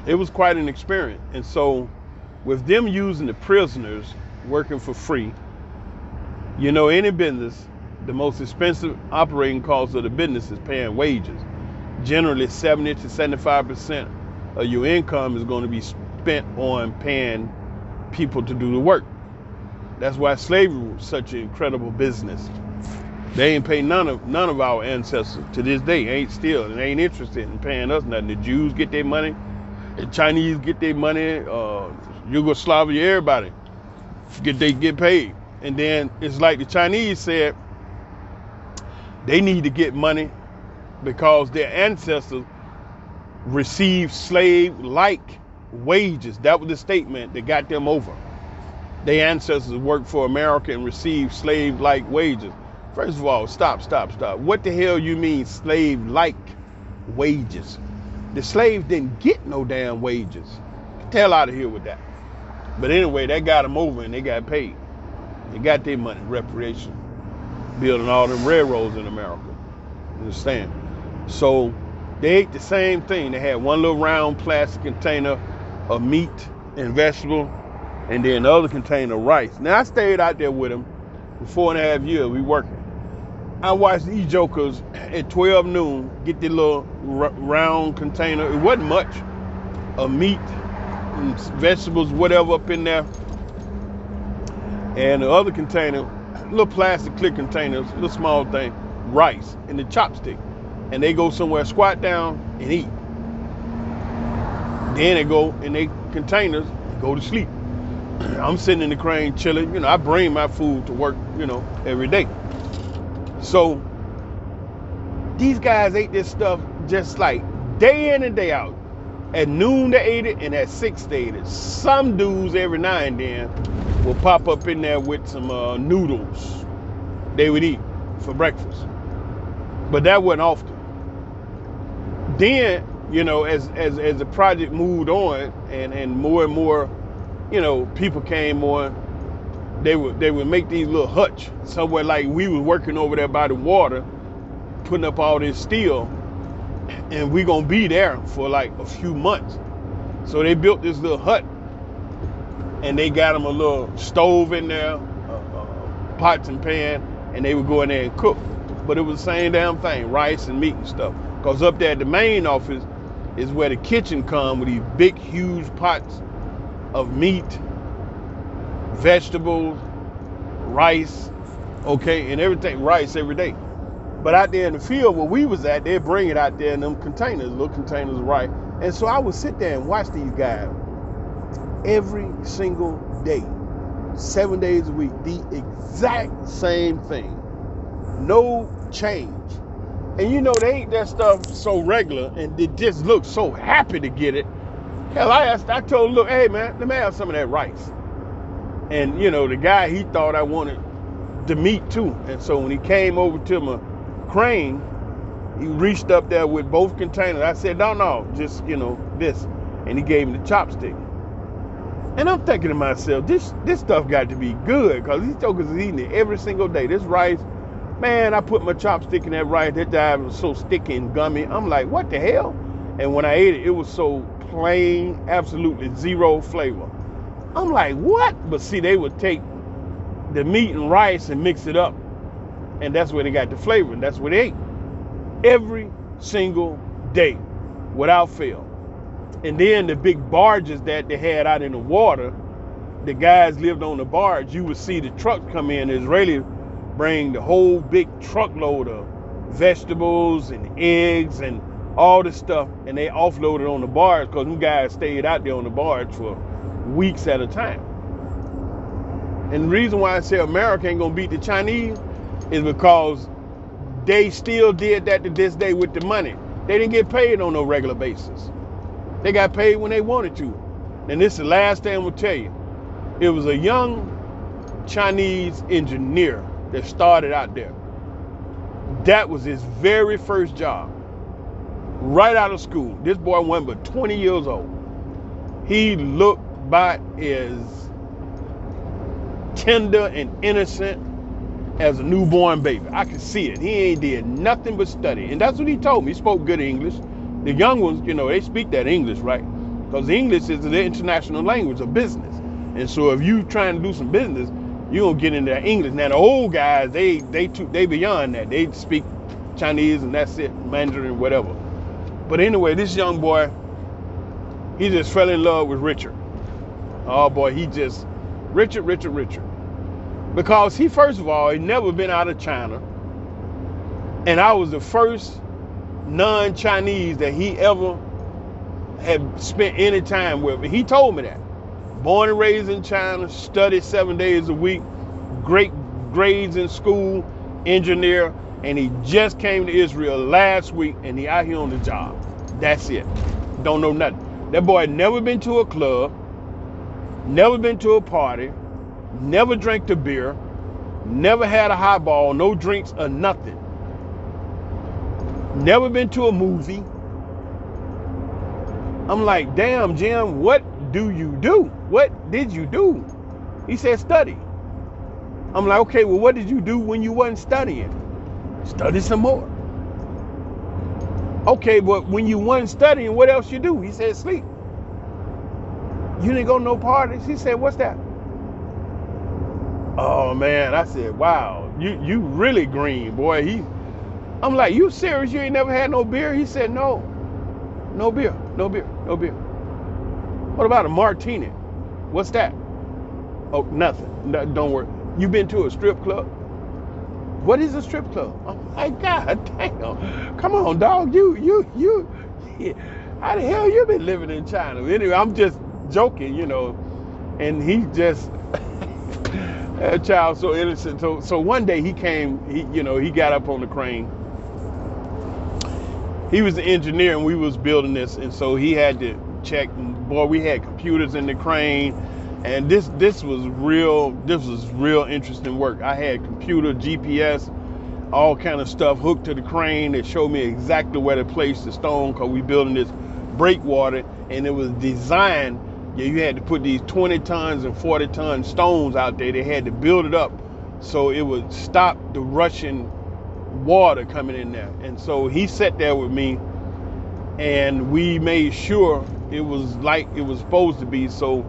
it was quite an experience. And so with them using the prisoners, working for free, any business, the most expensive operating cost of the business is paying wages. Generally 70 to 75% of your income is going to be spent on paying people to do the work. That's why slavery was such an incredible business. They ain't pay none of our ancestors to this day, ain't still, and they ain't interested in paying us nothing. The Jews get their money, the Chinese get their money, Yugoslavia, everybody get paid. And then it's like the Chinese said, they need to get money because their ancestors received slave-like wages. That was the statement that got them over. Their ancestors worked for America and received slave-like wages. First of all, stop. What the hell you mean slave-like wages? The slaves didn't get no damn wages. Get the hell out of here with that. But anyway, that got them over and they got paid. They got their money, reparation, building all them railroads in America. You understand? So they ate the same thing. They had one little round plastic container of meat and vegetable, and then the other container of rice. Now I stayed out there with them for 4.5 years. We working. I watched these jokers at 12 noon get the little round container. It wasn't much of meat and vegetables, whatever up in there. And the other container, little plastic clear containers, little small thing, rice and the chopstick. And they go somewhere, squat down and eat. Then they go in their containers and go to sleep. I'm sitting in the crane chilling. I bring my food to work, every day. So these guys ate this stuff just like day in and day out. At noon they ate it, and at 6 they ate it. Some dudes every now and then will pop up in there with some noodles they would eat for breakfast. But that wasn't often. Then, as the project moved on and more, people came on, they would make these little huts somewhere like we was working over there by the water, putting up all this steel, and we gonna be there for like a few months. So they built this little hut, and they got them a little stove in there, pots and pan, and they would go in there and cook. But it was the same damn thing, rice and meat and stuff. Because up there at the main office, is where the kitchen come with these big, huge pots of meat, vegetables, rice, okay, and everything, rice every day. But out there in the field where we was at, they bring it out there in them containers, little containers of rice. And so I would sit there and watch these guys every single day, 7 days a week, the exact same thing. No change. And you know, they eat that stuff so regular and they just look so happy to get it. Hell, I told him, look, hey man, let me have some of that rice. And you know, the guy, he thought I wanted the meat too. And so when he came over to my crane, he reached up there with both containers. I said, no, just, you know, this. And he gave me the chopstick. And I'm thinking to myself, this stuff got to be good, because these jokers is eating it every single day. This rice, man, I put my chopstick in that rice, that time was so sticky and gummy. I'm like, what the hell? And when I ate it, it was so plain, absolutely zero flavor. I'm like, what? But see, they would take the meat and rice and mix it up, and that's where they got the flavor, and that's what they ate every single day without fail. And then the big barges that they had out in the water, the guys lived on the barge. You would see the trucks come in, the Israeli bring the whole big truckload of vegetables and eggs and all this stuff, and they offloaded on the barge, because them guys stayed out there on the barge for weeks at a time. And the reason why I say America ain't gonna beat the Chinese is because they still did that to this day with the money. They didn't get paid on no regular basis. They got paid when they wanted to. And this is the last thing I'm gonna tell you. It was a young Chinese engineer that started out there. That was his very first job. Right out of school. This boy wasn't but 20 years old. He looked about as tender and innocent as a newborn baby. I could see it. He ain't did nothing but study. And that's what he told me. He spoke good English. The young ones, you know, they speak that English, right? Because English is the international language of business. And so if you trying to do some business, you're going to get into that English. Now, the old guys, they beyond that. They speak Chinese and that's it, Mandarin, whatever. But anyway, this young boy, he just fell in love with Richard. Oh boy, he just, Richard. Because he, first of all, he never been out of China. And I was the first non-Chinese that he ever had spent any time with. He told me that. Born and raised in China, studied 7 days a week, great grades in school, engineer, and he just came to Israel last week, and he out here on the job. That's it. Don't know nothing. That boy had never been to a club, never been to a party, never drank the beer, never had a highball, no drinks or nothing. Never been to a movie. I'm like, damn, Jim, what do you do? What did you do? He said, study. I'm like, okay, well, what did you do when you wasn't studying? Study some more. Okay, but when you wasn't studying, what else you do? He said, sleep. You didn't go to no parties? He said, what's that? Oh man, I said, wow, you really green, boy. I'm like, you serious? You ain't never had no beer? He said, no beer. What about a martini? What's that? Oh, nothing. No, don't worry. You been to a strip club? What is a strip club? I'm like, God damn. Come on, dog. You. How the hell you been living in China? Anyway, I'm just joking, you know. And he just, that child so innocent. So one day he came, he got up on the crane. He was the engineer and we was building this, and so he had to check. And boy, we had computers in the crane, and this was real interesting work. I had computer, GPS, all kind of stuff hooked to the crane that showed me exactly where to place the stone, because we building this breakwater, and it was designed. You had to put these 20 tons and 40 ton stones out there. They had to build it up so it would stop the rushing water coming in there. And so he sat there with me, and we made sure it was like it was supposed to be. So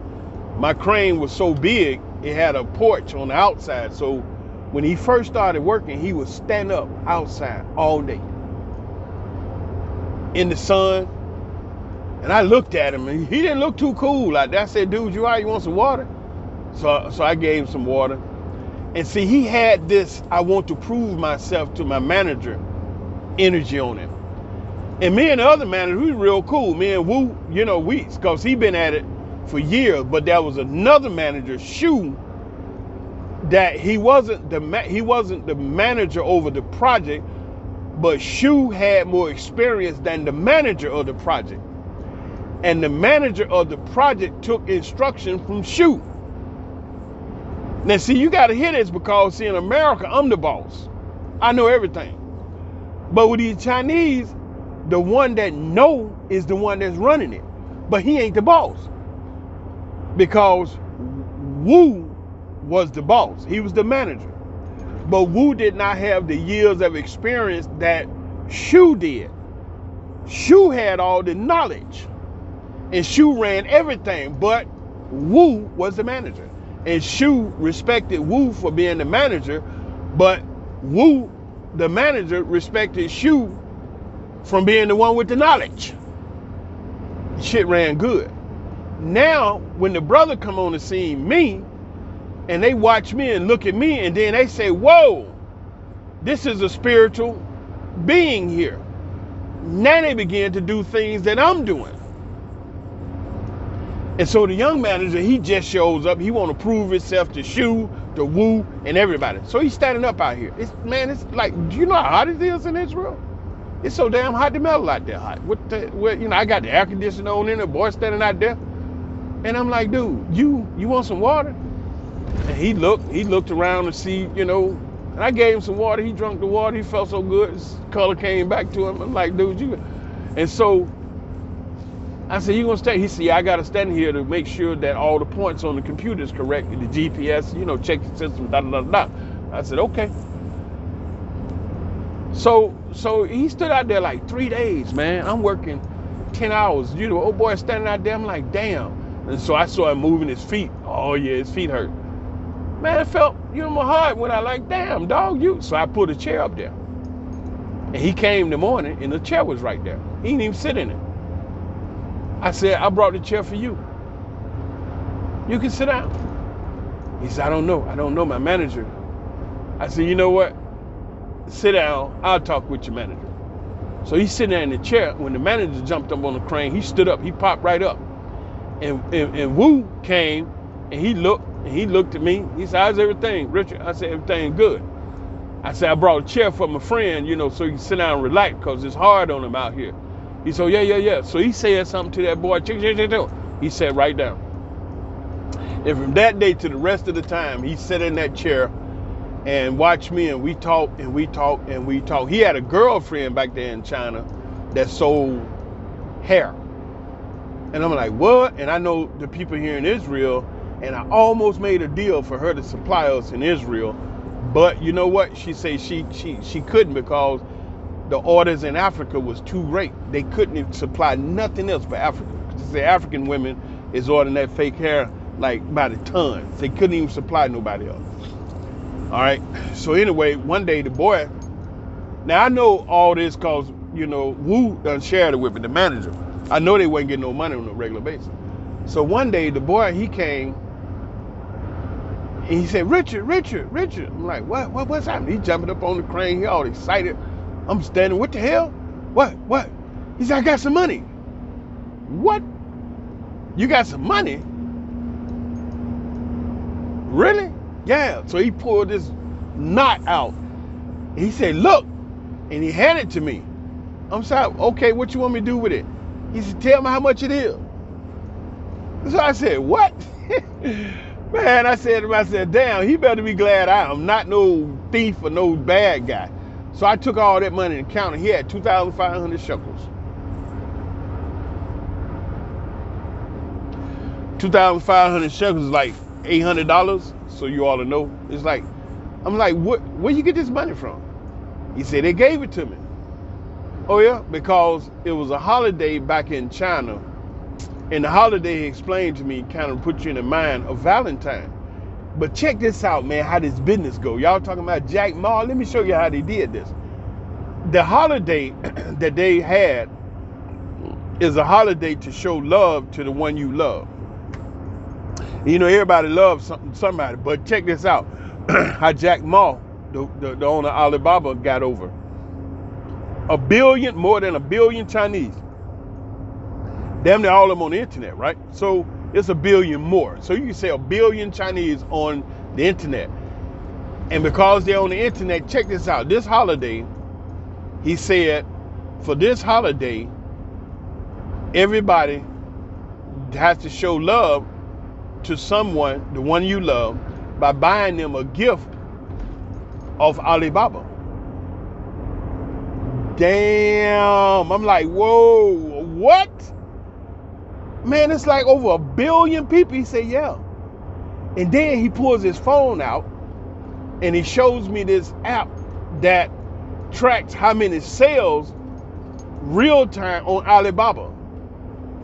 my crane was so big, it had a porch on the outside. So when he first started working, he would stand up outside all day in the sun, And I looked at him, and he didn't look too cool like that. I said, dude, you all right? You want some water? So I gave him some water. And see, he had this, I want to prove myself to my manager energy on him. And me and the other manager, we real cool. Me and Wu, you know, because he been at it for years. But there was another manager, Shu, that he wasn't the manager over the project, but Shu had more experience than the manager of the project. And the manager of the project took instruction from Shu. Now, see, you got to hear this because, see, in America, I'm the boss. I know everything. But with these Chinese, the one that know is the one that's running it. But he ain't the boss. Because Wu was the boss. He was the manager. But Wu did not have the years of experience that Shu did. Shu had all the knowledge. And Shu ran everything, but Wu was the manager. And Shu respected Wu for being the manager, but Wu, the manager, respected Shu from being the one with the knowledge. Shit ran good. Now, when the brother come on the scene, me, and they watch me and look at me, and then they say, whoa, this is a spiritual being here. Now they begin to do things that I'm doing. And so the young manager, he just shows up. He want to prove himself to Shu, to Wu, and everybody. So he's standing up out here. It's like, do you know how hot it is in Israel? It's so damn hot, the metal out there hot. I got the air conditioner on in, the boy standing out there. And I'm like, dude, you want some water? And he looked around to see, and I gave him some water. He drank the water. He felt so good. His color came back to him. I'm like, dude, and so I said, you gonna stay? He said, yeah, I gotta stand here to make sure that all the points on the computer is correct, the GPS, check the system, da. I said, okay. So he stood out there like 3 days, man. I'm working 10 hours. Old boy standing out there, I'm like, damn. And so I saw him moving his feet. Oh yeah, his feet hurt. Man, it felt, my heart when I like, damn, dog, you. So I put a chair up there. And he came in the morning and the chair was right there. He didn't even sit in it. I said, I brought the chair for you. You can sit down. He said, I don't know my manager. I said, you know what? Sit down, I'll talk with your manager. So he's sitting there in the chair. When the manager jumped up on the crane, he stood up, he popped right up. And Wu came and he looked at me. He said, how's everything, Richard? I said, everything good. I said, I brought a chair for my friend, so he can sit down and relax because it's hard on him out here. He said, yeah. So he said something to that boy. He sat right down. And from that day to the rest of the time, he sat in that chair and watched me, and we talked and we talked and we talked. He had a girlfriend back there in China that sold hair. And I'm like, what? And I know the people here in Israel, and I almost made a deal for her to supply us in Israel. But you know what? She said she couldn't because the orders in Africa was too great. They couldn't even supply nothing else for Africa. The African women is ordering that fake hair like by the tons. They couldn't even supply nobody else. All right. So anyway, one day the boy, now I know all this because, Wu done shared it with me, the manager. I know they wasn't getting no money on a regular basis. So one day the boy, he came and he said, Richard. I'm like, what's happening? He jumping up on the crane. He all excited. I'm standing, what the hell? What? He said, I got some money. What? You got some money? Really? Yeah. So he pulled this knot out. He said, look. And he handed it to me. I'm sorry, okay, what you want me to do with it? He said, tell me how much it is. So I said, what? Man, I said to myself, damn, he better be glad I am not no thief or no bad guy. So I took all that money and counted. He had 2,500 shekels. 2,500 shekels is like $800. So you ought to know. It's like, I'm like, where you get this money from? He said, they gave it to me. Oh yeah, because it was a holiday back in China. And the holiday, he explained to me, kind of put you in the mind of Valentine. But check this out, man, how this business go. Y'all talking about Jack Ma? Let me show you how they did this. The holiday that they had is a holiday to show love to the one you love. You know, everybody loves somebody, but check this out. How Jack Ma, the owner of Alibaba, got over a billion, more than a billion Chinese. Damn near all of them on the internet, right? So it's a billion more. So you can say a billion Chinese on the internet. And because they're on the internet, check this out. This holiday, he said, for this holiday, everybody has to show love to someone, the one you love, by buying them a gift of Alibaba. Damn. I'm like, whoa, what? Man, it's like over a billion people. He said, yeah. And then he pulls his phone out and he shows me this app that tracks how many sales real time on Alibaba.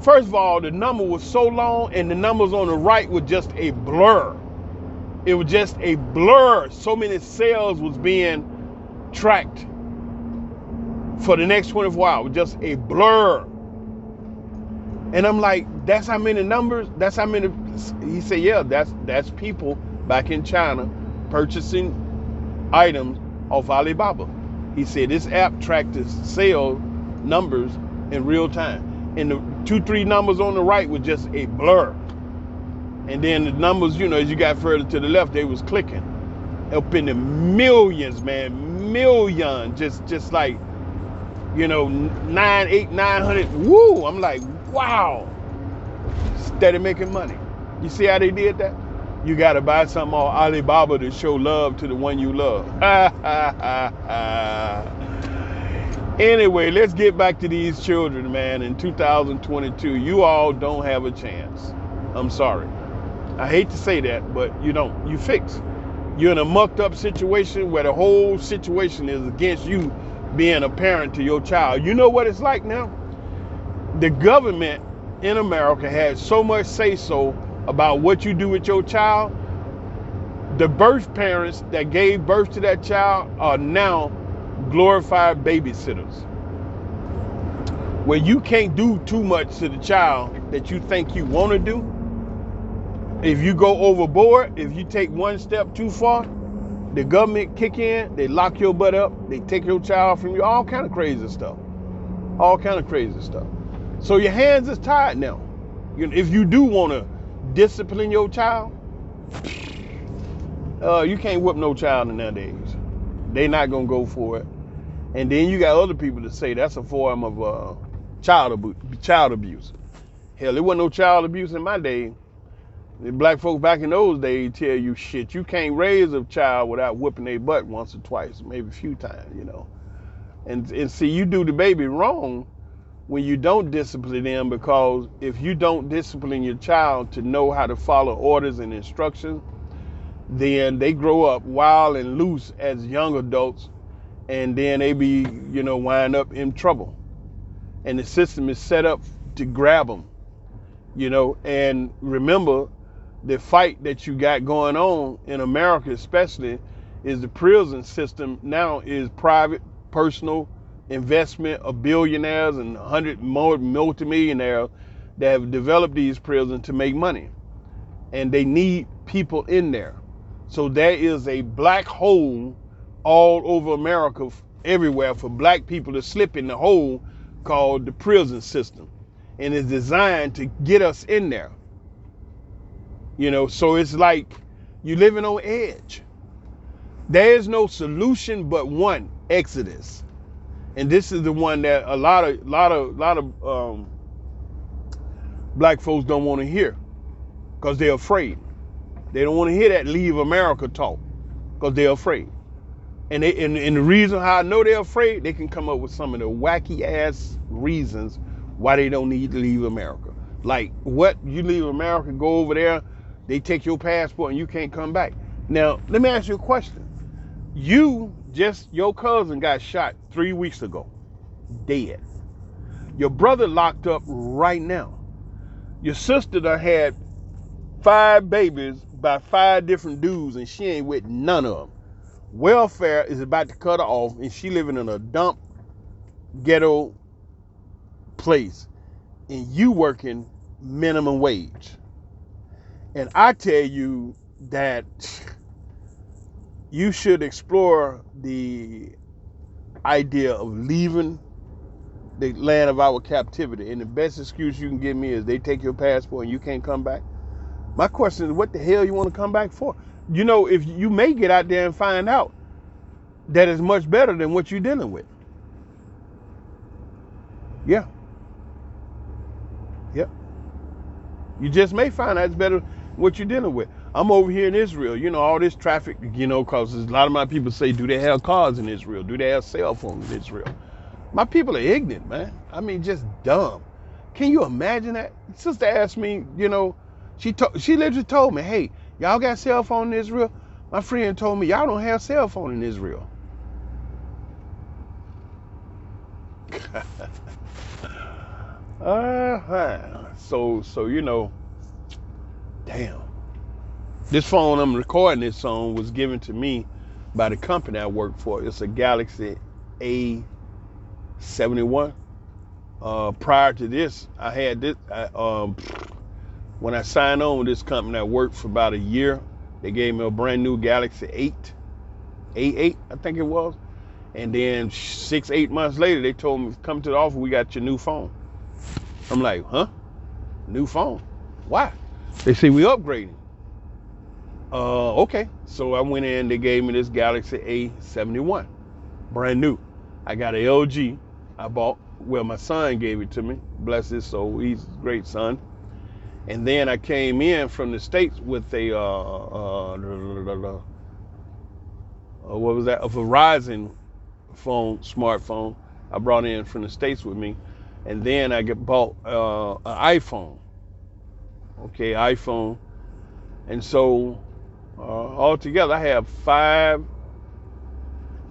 First of all, the number was so long and the numbers on the right were just a blur. It was just a blur. So many sales was being tracked for the next 24 hours, just a blur. And I'm like, that's how many numbers? That's how many? He said, yeah, that's people back in China purchasing items off Alibaba. He said this app tracked the sales numbers in real time. And the 2-3 numbers on the right were just a blur. And then the numbers, you know, as you got further to the left, they was clicking. Up in the millions, man, million, just like, you know, 900. Woo! I'm like, wow. Steady making money. You see how they did that? You got to buy something on Alibaba to show love to the one you love. Anyway, let's get back to these children, man. In 2022, you all don't have a chance. I'm sorry. I hate to say that, but you don't. You fix. You're in a mucked up situation where the whole situation is against you being a parent to your child. You know what it's like now? The government in America has so much say-so about what you do with your child. The birth parents that gave birth to that child are now glorified babysitters, where you can't do too much to the child that you think you want to do. If you go overboard, if you take one step too far, the government kick in, they lock your butt up, they take your child from you, all kind of crazy stuff. All kind of crazy stuff. So your hands is tied now. If you do want to discipline your child, you can't whip no child nowadays. They not gonna go for it. And then you got other people that say that's a form of child abuse. Hell, there wasn't no child abuse in my day. The black folks back in those days tell you shit. You can't raise a child without whipping their butt once or twice, maybe a few times, you know. And see, you do the baby wrong when you don't discipline them, because if you don't discipline your child to know how to follow orders and instructions, then they grow up wild and loose as young adults, and then they be, you know, wind up in trouble. And the system is set up to grab them, you know. And remember, the fight that you got going on in America especially is the prison system now is private, personal investment of billionaires and 100 more multimillionaires that have developed these prisons to make money. And they need people in there. So there is a black hole all over America, everywhere, for black people to slip in the hole called the prison system. And it's designed to get us in there. You know, so it's like you're living on edge. There is no solution but one: exodus. And this is the one that a lot of black folks don't want to hear, because they're afraid. They don't want to hear that leave America talk, because they're afraid. And the reason how I know they're afraid, they can come up with some of the wacky ass reasons why they don't need to leave America. Like, what? You leave America, go over there, they take your passport and you can't come back. Now, let me ask you a question. Your cousin got shot 3 weeks ago, dead. Your brother locked up right now. Your sister done had 5 babies by 5 different dudes and she ain't with none of them. Welfare is about to cut her off and she living in a dump ghetto place. and you working minimum wage. And I tell you that you should explore the idea of leaving the land of our captivity. And the best excuse you can give me is they take your passport and you can't come back. My question is, what the hell you want to come back for? You know, if you may get out there and find out that is much better than what you're dealing with. Yeah. Yeah. You just may find out it's better than what you're dealing with. I'm over here in Israel, you know, all this traffic, you know, because a lot of my people say, do they have cars in Israel? Do they have cell phones in Israel? My people are ignorant, man. I mean, just dumb. Can you imagine that? Sister asked me, you know, she literally told me, hey, y'all got cell phone in Israel? My friend told me, y'all don't have cell phone in Israel. So you know, damn. This phone I'm recording this on was given to me by the company I work for. It's a Galaxy A71. Prior to this, I had this. When I signed on with this company, I worked for about a year. They gave me a brand new Galaxy A8, I think it was. And then 6-8 months later, they told me, come to the office, we got your new phone. I'm like, huh? New phone? Why? They say, we upgrading. Okay. So I went in, they gave me this Galaxy A71, brand new. I got an LG I bought. Well, my son gave it to me. Bless his soul. He's a great son. And then I came in from the States with a, what was that? A Verizon phone, smartphone. I brought in from the States with me. And then I bought an iPhone. Okay, iPhone. And so altogether, I have 5.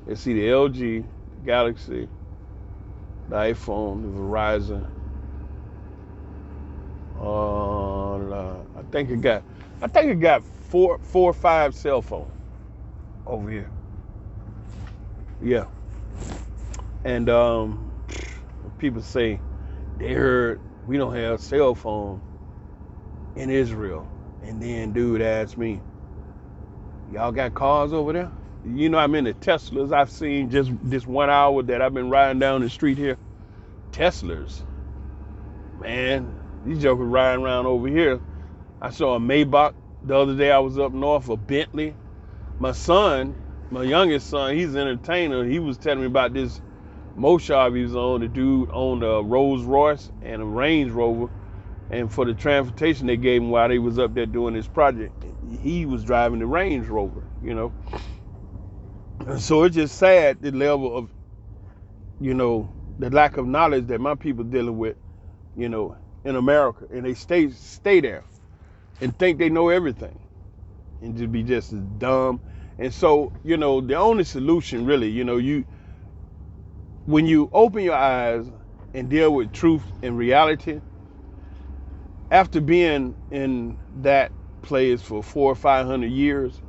Let's see, the LG, Galaxy, the iPhone, the Verizon. I think it got 4 or 5 cell phones over here. Yeah. And people say they heard we don't have cell phone in Israel. And then dude asked me, y'all got cars over there? You know, I'm in the Teslas. I've seen just this 1 hour that I've been riding down the street here. Teslas. Man, these jokers riding around over here. I saw a Maybach the other day. I was up north, a Bentley. My son, my youngest son, he's an entertainer. He was telling me about this Moshav he was on. The dude owned a Rolls Royce and a Range Rover. And for the transportation they gave him while they was up there doing this project, he was driving the Range Rover, you know. And so it's just sad the level of, you know, the lack of knowledge that my people dealing with, you know, in America. And they stay there and think they know everything and just be just as dumb. And so, you know, the only solution really, you know, when you open your eyes and deal with truth and reality, after being in that place for 400 or 500 years,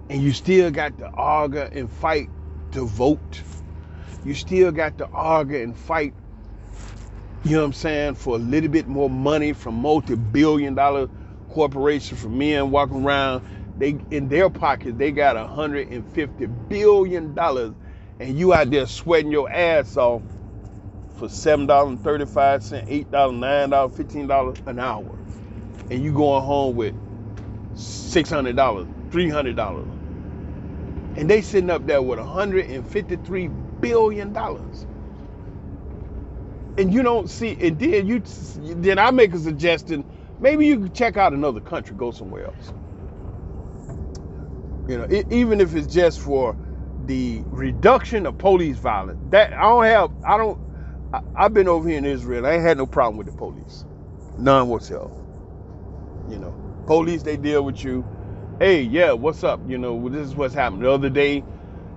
and you still got to argue and fight to vote, you still got to argue and fight, you know what I'm saying, for a little bit more money from multi-billion-dollar corporations, from men walking around, they in their pockets, they got $150 billion, and you out there sweating your ass off for $7.35, $8, $9, $15 an hour. And you going home with $600, $300. And they sitting up there with $153 billion. And you don't see, and then I make a suggestion, maybe you could check out another country, go somewhere else. You know, even if it's just for the reduction of police violence. I've been over here in Israel. I ain't had no problem with the police. None whatsoever. You know, police, they deal with you. Hey, yeah, what's up? You know, this is what's happened. The other day,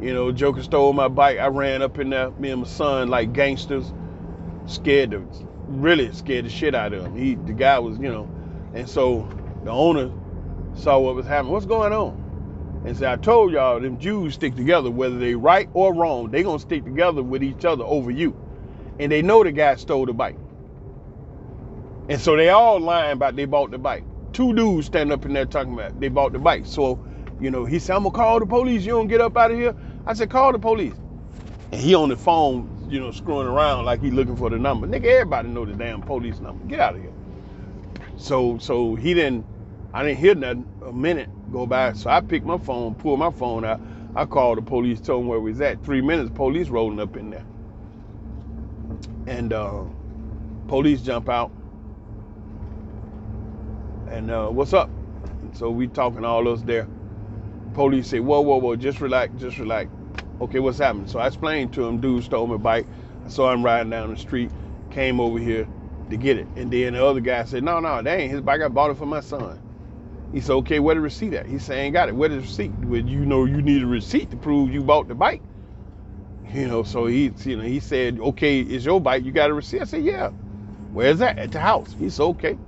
you know, Joker stole my bike. I ran up in there, me and my son, like gangsters, really scared the shit out of him. The guy was, you know, and so the owner saw what was happening. What's going on? And so I told y'all, them Jews stick together, whether they right or wrong. They gonna stick together with each other over you. And they know the guy stole the bike. And so they all lying about they bought the bike. Two dudes standing up in there talking about they bought the bike. So, he said, I'm gonna call the police. You don't get up out of here. I said, call the police. And he on the phone, screwing around like he looking for the number. Nigga, everybody know the damn police number. Get out of here. So I didn't hear nothing. A minute go by. So I picked my phone, pulled my phone out. I called the police, told them where we was at. 3 minutes, police rolling up in there. And police jump out. And what's up? And so we talking, all us there. Police say, whoa, just relax. Okay, what's happening? So I explained to him, dude stole my bike. I saw him riding down the street, came over here to get it. And then the other guy said, no, that ain't his bike. I bought it for my son. He said, okay, where the receipt at? He said, ain't got it. Where the receipt? Well, you need a receipt to prove you bought the bike. So he said, okay, it's your bike. You got a receipt? I said, yeah. Where's that? At the house. He said, okay.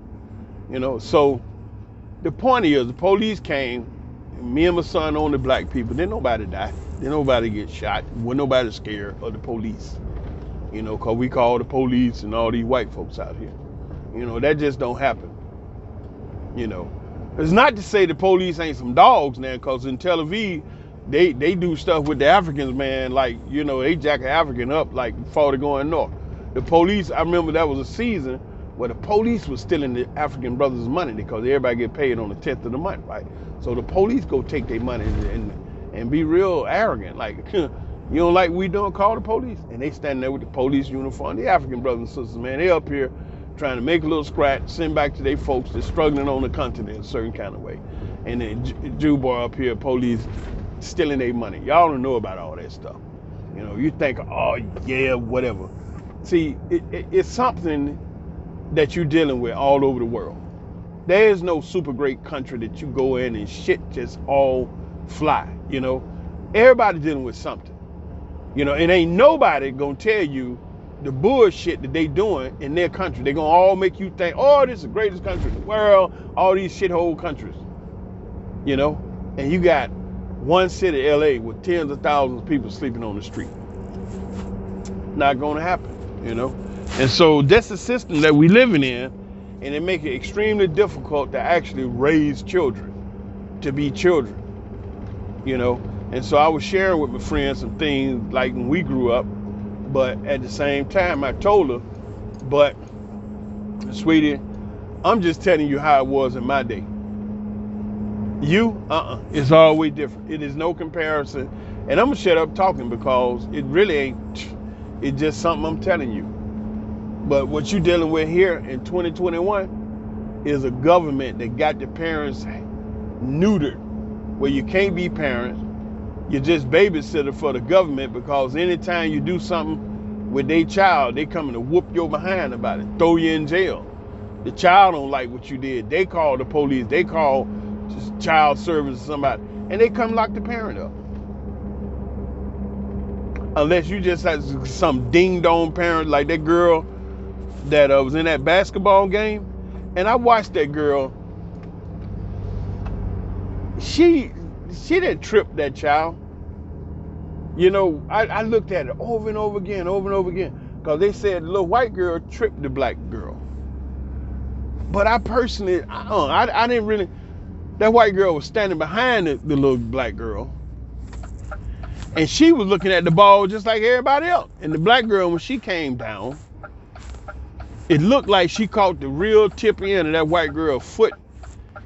So the point is, the police came, me and my son on the black people. Didn't nobody die. Didn't nobody get shot. Wasn't nobody scared of the police. Because we call the police and all these white folks out here. That just don't happen. It's not to say the police ain't some dogs now, because in Tel Aviv, they do stuff with the Africans, man. Like, they jack an African up like before they going north. The police, I remember that was a season where the police was stealing the African brothers' money because everybody get paid on the 10th of the month, right? So the police go take their money and be real arrogant. Like, you don't like what we doing, call the police. And they standing there with the police uniform. The African brothers and sisters, man, they up here trying to make a little scratch, send back to their folks that's struggling on the continent a certain kind of way. And then Jew boy up here, police stealing their money. Y'all don't know about all that stuff. You think, oh yeah, whatever. See, it's something that you're dealing with all over the world. There is no super great country that you go in and shit just all fly, Everybody dealing with something. And ain't nobody gonna tell you the bullshit that they doing in their country. They gonna all make you think, oh, this is the greatest country in the world, all these shithole countries. And you got one city, LA, with tens of thousands of people sleeping on the street. Not gonna happen, And so that's the system that we living in, and it make it extremely difficult to actually raise children, to be children, And so I was sharing with my friends some things like when we grew up, but at the same time I told her, but sweetie, I'm just telling you how it was in my day. It's always different. It is no comparison. And I'm gonna shut up talking because it really ain't, it's just something I'm telling you. But what you're dealing with here in 2021 is a government that got the parents neutered, where you can't be parents. You're just babysitter for the government, because anytime you do something with their child, they coming to whoop your behind about it, throw you in jail. The child don't like what you did. They call the police. They call child service or somebody, and they come lock the parent up. Unless you just had some ding-dong parent like that girl that was in that basketball game. And I watched that girl. She didn't trip that child. I looked at it over and over again, because they said the little white girl tripped the black girl. But I personally, I didn't really. That white girl was standing behind the little black girl, and she was looking at the ball just like everybody else. And the black girl, when she came down, it looked like she caught the real tip end of that white girl's foot,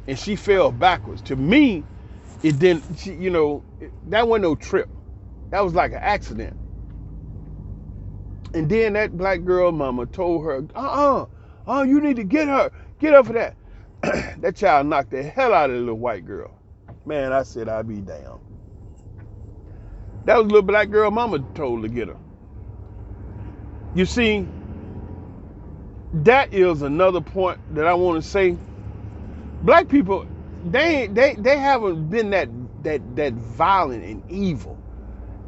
and she fell backwards. To me, it didn't. That wasn't no trip. That was like an accident. And then that black girl mama told her, you need to get her for that. That child knocked the hell out of the little white girl. Man, I said, I'd be damned. That was the little black girl mama told to get her. You see, that is another point that I want to say. Black people, they haven't been that violent and evil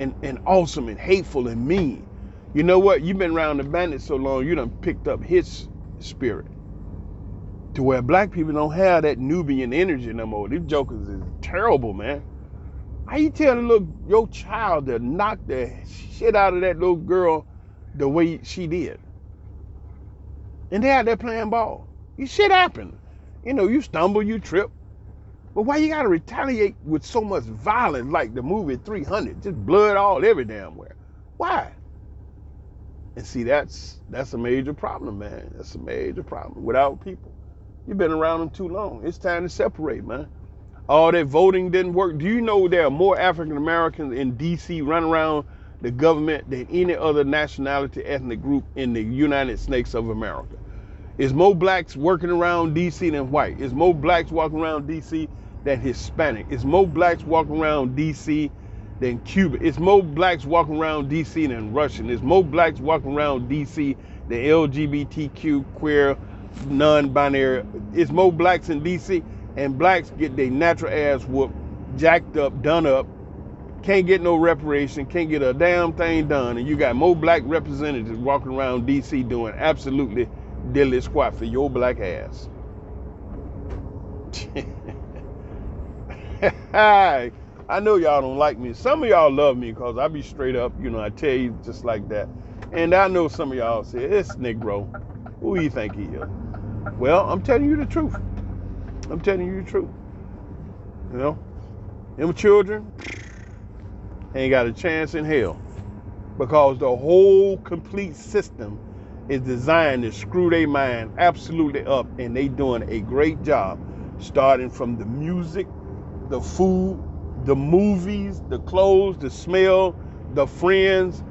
and awesome and hateful and mean. You know what? You've been around the bandit so long, you done picked up his spirit. To where black people don't have that Nubian energy no more. These jokers is terrible, man. How you tell your child to knock the shit out of that little girl the way she did? And they out there playing ball. Shit happen. You stumble, you trip. But why you gotta retaliate with so much violence like the movie 300? Just blood all every damn where. Why? And see, that's a major problem, man. That's a major problem with our people. You've been around them too long. It's time to separate, man. All that voting didn't work. Do you know there are more African Americans in D.C. running around the government than any other nationality, ethnic group in the United States of America? Is more blacks working around D.C. than white? Is more blacks walking around D.C. than Hispanic? Is more blacks walking around D.C. than Cuban? Is more blacks walking around D.C. than Russian? Is more blacks walking around D.C. than LGBTQ, queer, non-binary? Is more blacks in D.C. and blacks get their natural ass whooped, jacked up, done up, can't get no reparation, can't get a damn thing done, and you got more black representatives walking around D.C. doing absolutely diddly squat for your black ass. I know y'all don't like me. Some of y'all love me because I be straight up, I tell you just like that. And I know some of y'all say, it's Negro. Who do you think he is? Well, I'm telling you the truth. I'm telling you the truth. Them children ain't got a chance in hell because the whole complete system is designed to screw their mind absolutely up, and they doing a great job, starting from the music, the food, the movies, the clothes, the smell, the friends,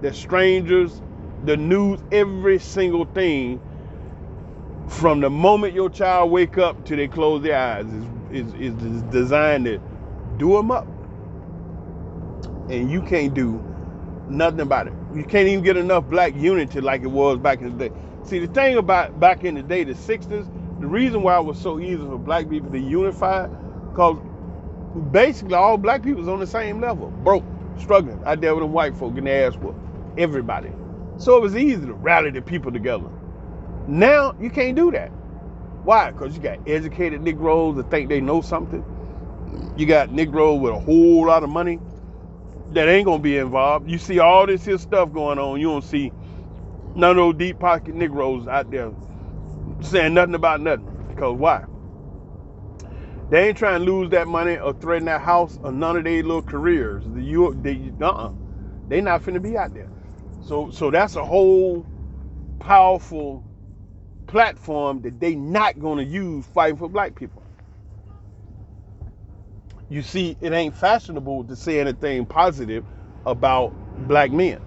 the strangers, the news, every single thing. From the moment your child wake up till they close their eyes is designed to do them up, and you can't do nothing about it. You can't even get enough black unity like it was back in the day. See, the thing about back in the day, the 60s, the reason why it was so easy for black people to unify, because basically all black people was on the same level, broke, struggling. I dealt with them white folk getting their ass whooped, everybody. So it was easy to rally the people together. Now you can't do that. Why? Because you got educated Negroes that think they know something. You got Negroes with a whole lot of money that ain't gonna be involved. You see all this here stuff going on. You don't see none of those deep pocket Negroes out there saying nothing about nothing. Because why? They ain't trying to lose that money or threaten that house or none of their little careers. They not finna be out there. So that's a whole powerful platform that they not gonna use fighting for black people. You see, it ain't fashionable to say anything positive about black men.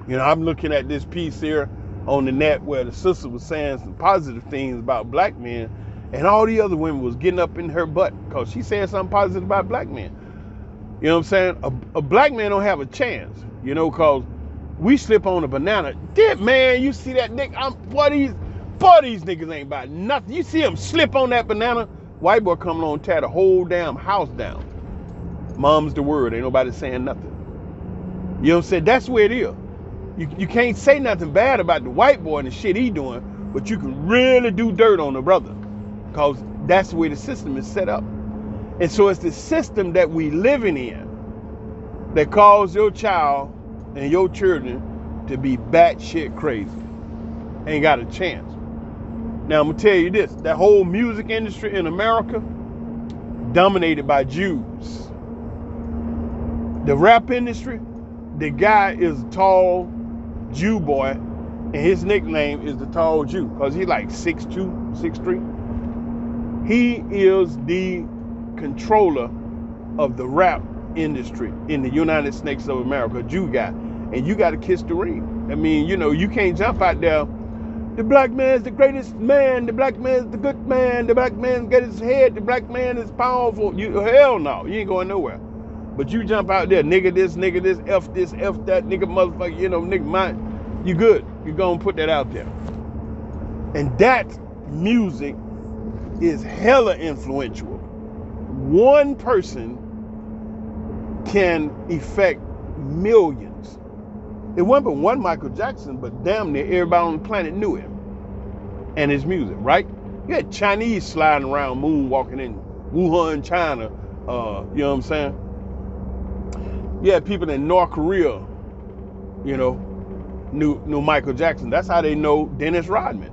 I'm looking at this piece here on the net where the sister was saying some positive things about black men, and all the other women was getting up in her butt because she said something positive about black men. You know what I'm saying? A black man don't have a chance, because we slip on a banana. Man, you see that nigga? These niggas ain't about nothing. You see him slip on that banana, white boy coming on, tear the whole damn house down. Mom's the word. Ain't nobody saying nothing. You know what I'm saying? That's where it is. You can't say nothing bad about the white boy and the shit he doing, but you can really do dirt on the brother, because that's the way the system is set up. And so it's the system that we living in that cause your child and your children to be batshit crazy. Ain't got a chance. Now I'm gonna tell you this: that whole music industry in America dominated by Jews. The rap industry, the guy is a tall Jew boy, and his nickname is the Tall Jew because he's like 6'2", 6'3". He is the controller of the rap industry in the United States of America, a Jew guy, and you got to kiss the ring. I mean, you can't jump out there. The black man is the greatest man. The black man is the good man. The black man got his head. The black man is powerful. Hell no, you ain't going nowhere. But you jump out there, nigga this, F that, nigga motherfucker, nigga mine. You good. You gonna put that out there. And that music is hella influential. One person can affect millions. It wasn't but one Michael Jackson, but damn near everybody on the planet knew him and his music, right? You had Chinese sliding around moonwalking in Wuhan, China. You know what I'm saying? You had people in North Korea, knew Michael Jackson. That's how they know Dennis Rodman.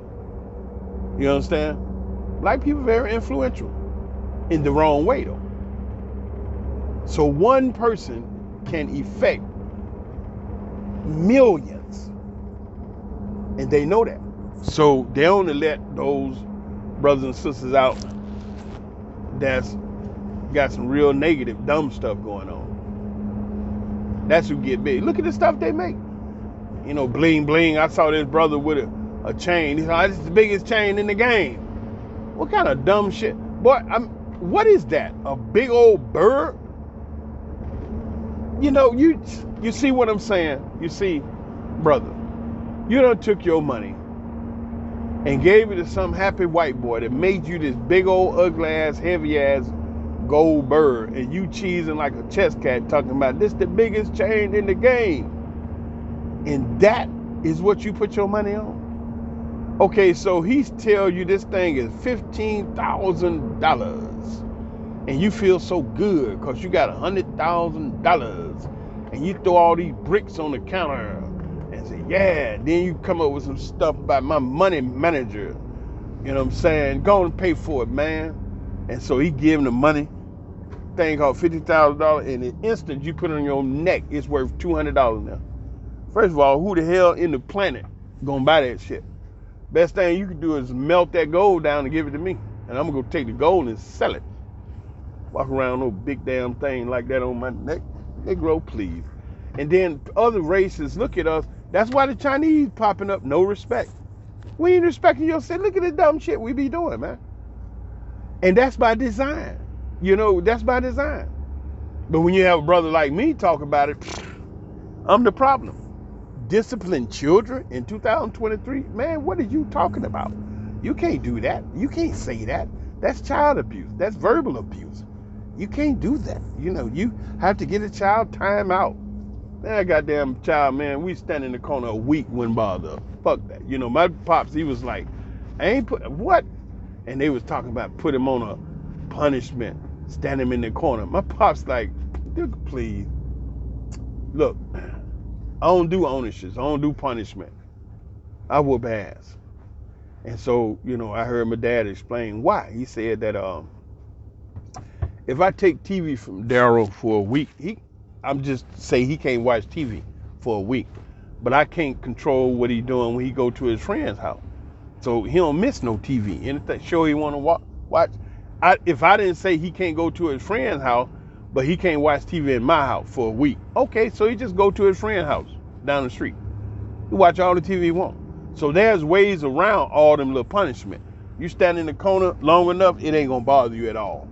You understand? Black people are very influential in the wrong way though. So one person can affect millions, and they know that. So they only let those brothers and sisters out that's got some real negative, dumb stuff going on. That's who get big. Look at the stuff they make. You know, bling bling. I saw this brother with a chain. He said, "This is the biggest chain in the game." What kind of dumb shit? Boy, what is that? A big old bird? You know, you see what I'm saying? You see, brother, you done took your money and gave it to some happy white boy that made you this big old ugly ass, heavy ass gold bird, and you cheesing like a chess cat talking about this the biggest chain in the game. And that is what you put your money on? Okay, so he tell you this thing is $15,000, and you feel so good because you got $100,000, and you throw all these bricks on the counter and say, yeah. Then you come up with some stuff about my money manager. You know what I'm saying? Go and pay for it, man. And so he give him the money, thing called $50,000, and the instant you put it on your neck, it's worth $200 now. First of all, who the hell in the planet gonna buy that shit? Best thing you can do is melt that gold down and give it to me. And I'm gonna go take the gold and sell it. Walk around no big damn thing like that on my neck. Negro, please. And then other races look at us. That's why the Chinese popping up, no respect. We ain't respecting yourself. Look at the dumb shit we be doing, man. And that's by design. You know, that's by design. But when you have a brother like me talk about it, I'm the problem. Discipline children in 2023? Man, what are you talking about? You can't do that. You can't say that. That's child abuse. That's verbal abuse. You can't do that. You know, you have to get a child time out. That goddamn child, man, we stand in the corner a week, wouldn't bother. Fuck that. You know, my pops, he was like, I ain't put, what? And they was talking about put him on a punishment, stand him in the corner. My pops like, dude, please. Look, I don't do ownerships. I don't do punishment. I whoop ass. And so, you know, I heard my dad explain why. He said that if I take TV from Daryl for a week, I'm just say he can't watch TV for a week, but I can't control what he's doing when he go to his friend's house. So he don't miss no TV. Anything show he want to watch. If I didn't say he can't go to his friend's house, but he can't watch TV in my house for a week. Okay, so he just go to his friend's house down the street. He watch all the TV he want. So there's ways around all them little punishment. You stand in the corner long enough, it ain't gonna bother you at all.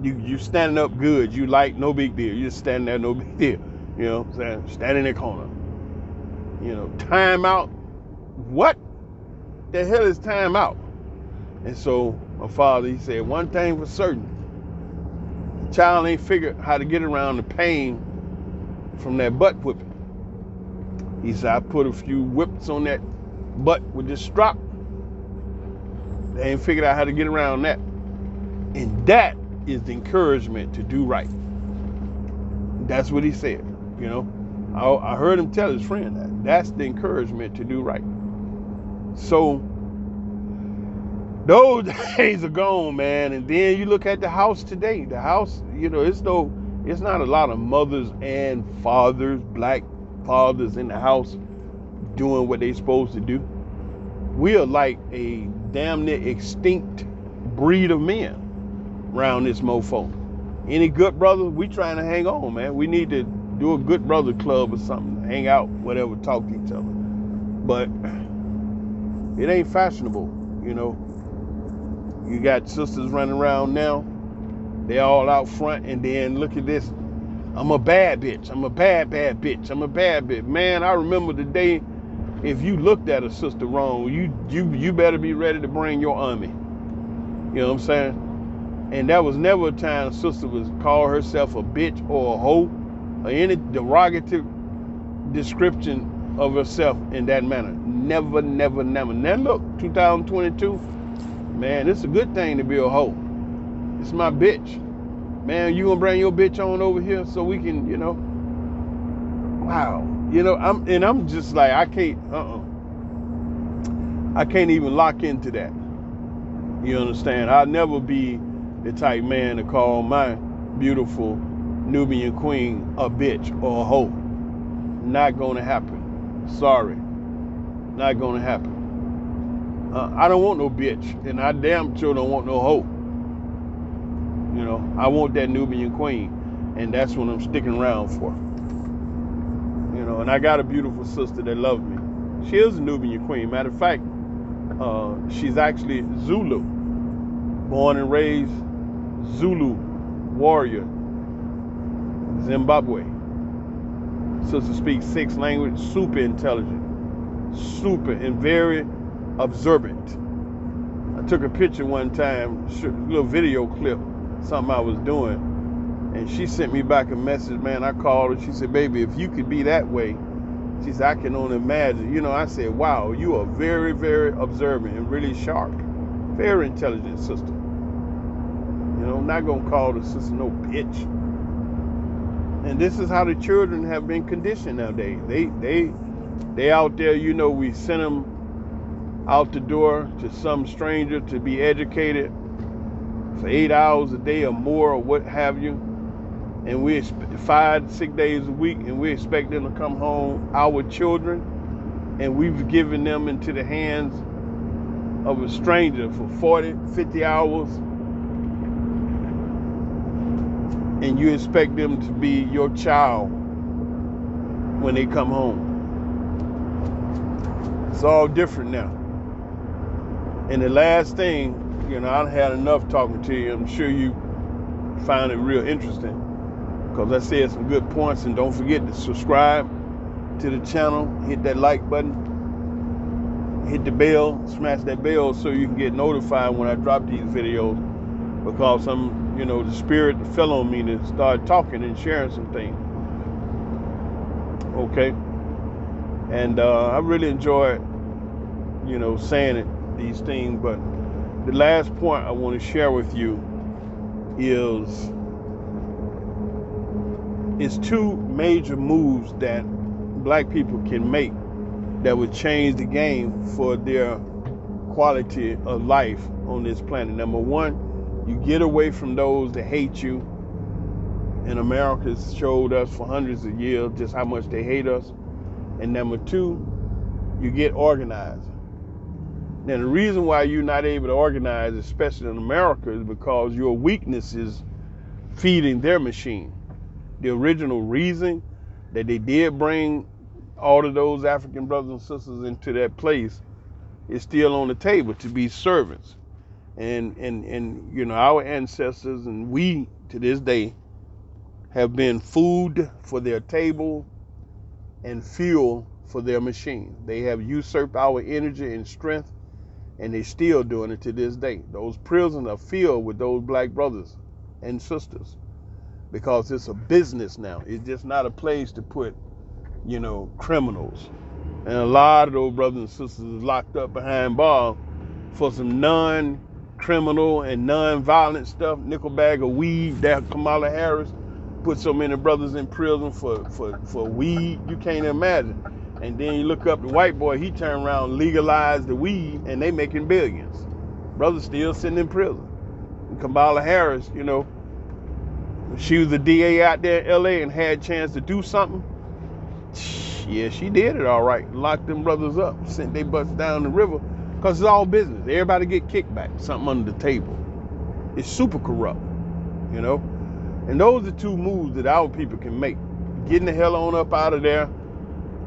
You standing up good, you like, no big deal. You just standing there, no big deal. You know what I'm saying? Stand in the corner. You know, time out. What the hell is time out? And so my father, he said, one thing for certain, the child ain't figured how to get around the pain from that butt whipping. He said, I put a few whips on that butt with this strap. They ain't figured out how to get around that. And that is the encouragement to do right. That's what he said, you know. I heard him tell his friend that. That's the encouragement to do right. So those days are gone, man. And then you look at the house today. The house, you know, it's not a lot of mothers and fathers, black fathers in the house doing what they supposed to do. We are like a damn near extinct breed of men around this mofo. Any good brothers, we trying to hang on, man. We need to do a good brother club or something. Hang out, whatever, talk to each other. But it ain't fashionable, you know. You got sisters running around now. They all out front, and then look at this. I'm a bad bitch. I'm a bad bitch. I'm a bad bitch. Man, I remember the day if you looked at a sister wrong, you better be ready to bring your army. You know what I'm saying? And that was never a time a sister was call herself a bitch or a hoe or any derogatory description of herself in that manner. Never, never, never. Now look, 2022, man, it's a good thing to be a hoe. It's my bitch. Man, you gonna bring your bitch on over here so we can, you know. Wow. You know, I'm just like, I can't even lock into that. You understand? I'll never be the type man to call my beautiful Nubian queen a bitch or a hoe. Not gonna happen. Sorry. Not gonna happen. I don't want no bitch, and I damn sure don't want no hoe. You know, I want that Nubian queen, and that's what I'm sticking around for. You know, and I got a beautiful sister that loves me. She is a Nubian queen. Matter of fact, she's actually Zulu, born and raised Zulu warrior, Zimbabwe. Sister speaks 6 languages, super intelligent, super and very observant. I took a picture one time, a little video clip, something I was doing, and she sent me back a message, man. I called her, she said, baby, if you could be that way, she said, I can only imagine. You know, I said, wow, you are very, very observant and really sharp. Very intelligent sister. You know, I'm not going to call the sister no bitch. And this is how the children have been conditioned nowadays. They out there, you know, we send them out the door to some stranger to be educated for 8 hours a day or more or what have you. And we expect 5 to 6 days a week, and we expect them to come home, our children, and we've given them into the hands of a stranger for 40, 50 hours, and you expect them to be your child when they come home. It's all different now. And the last thing, you know, I had enough talking to you. I'm sure you find it real interesting, because I said some good points. And don't forget to subscribe to the channel, hit that like button, hit the bell, smash that bell so you can get notified when I drop these videos, because you know, the spirit fell on me to start talking and sharing some things. Okay? And I really enjoyed, you know, saying these things. But the last point I want to share with you is it's 2 major moves that black people can make that would change the game for their quality of life on this planet. Number 1, you get away from those that hate you. And America has showed us for hundreds of years just how much they hate us. And number 2, you get organized. Now, the reason why you're not able to organize, especially in America, is because your weakness is feeding their machine. The original reason that they did bring all of those African brothers and sisters into that place is still on the table, to be servants. And you know, our ancestors and we to this day have been food for their table and fuel for their machine. They have usurped our energy and strength, and they're still doing it to this day. Those prisons are filled with those black brothers and sisters, because it's a business now. It's just not a place to put, you know, criminals. And a lot of those brothers and sisters is locked up behind bars for some non-criminal and non-violent stuff. Nickel bag of weed. That Kamala Harris put so many brothers in prison for weed, you can't imagine. And then you look up the white boy, he turned around, legalized the weed, and they making billions. Brothers still sitting in prison. And Kamala Harris, you know, she was the DA out there in LA and had a chance to do something. Yeah, she did it all right. Locked them brothers up, sent they butts down the river, because it's all business. Everybody get kickback, something under the table. It's super corrupt, you know? And those are 2 moves that our people can make. Getting the hell on up out of there,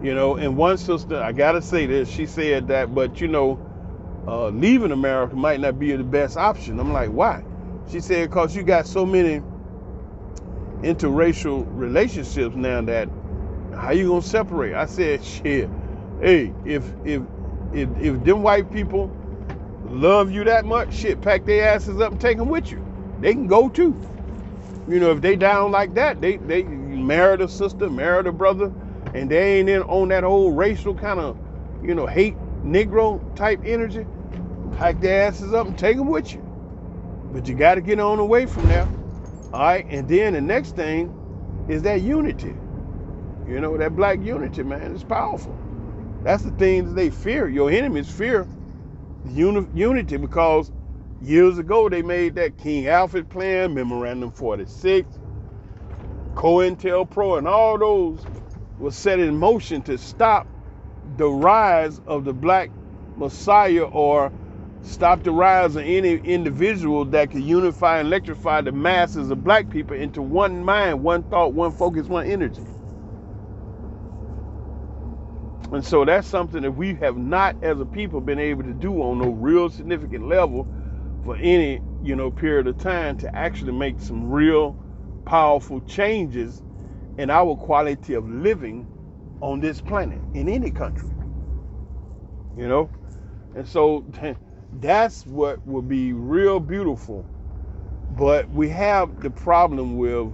you know. And one sister, I gotta say this, she said that, but you know, leaving America might not be the best option. I'm like, why? She said, because you got so many interracial relationships now that how you gonna separate? I said, shit, hey, if them white people love you that much, shit, pack their asses up and take them with you. They can go too. You know, if they down like that, they married a sister, married a brother, and they ain't in on that whole racial kind of, you know, hate Negro type energy, pack their asses up and take them with you. But you got to get on away from there. All right, and then the next thing is that unity. You know, that black unity, man, it's powerful. That's the thing that they fear. Your enemies fear unity, because Years ago, they made that King Alfred Plan, Memorandum 46, COINTELPRO, and all those was set in motion to stop the rise of the black messiah, or stop the rise of any individual that could unify and electrify the masses of black people into one mind, one thought, one focus, one energy. And so that's something that we have not, as a people, been able to do on no real significant level for any, period of time, to actually make some real powerful changes in our quality of living on this planet, in any country. And so that's what will be real beautiful. But we have the problem with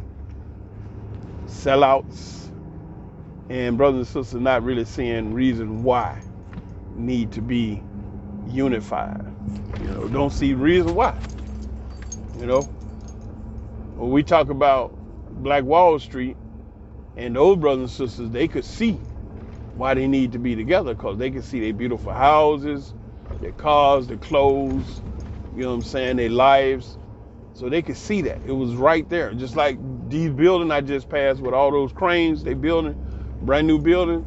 sellouts and brothers and sisters not really seeing reason why need to be unified. Don't see reason why. When we talk about Black Wall Street and those brothers and sisters, they could see why they need to be together, because they can see their beautiful houses, their cars, their clothes, their lives. So they could see that. It was right there. Just like these buildings I just passed with all those cranes they building, brand new building.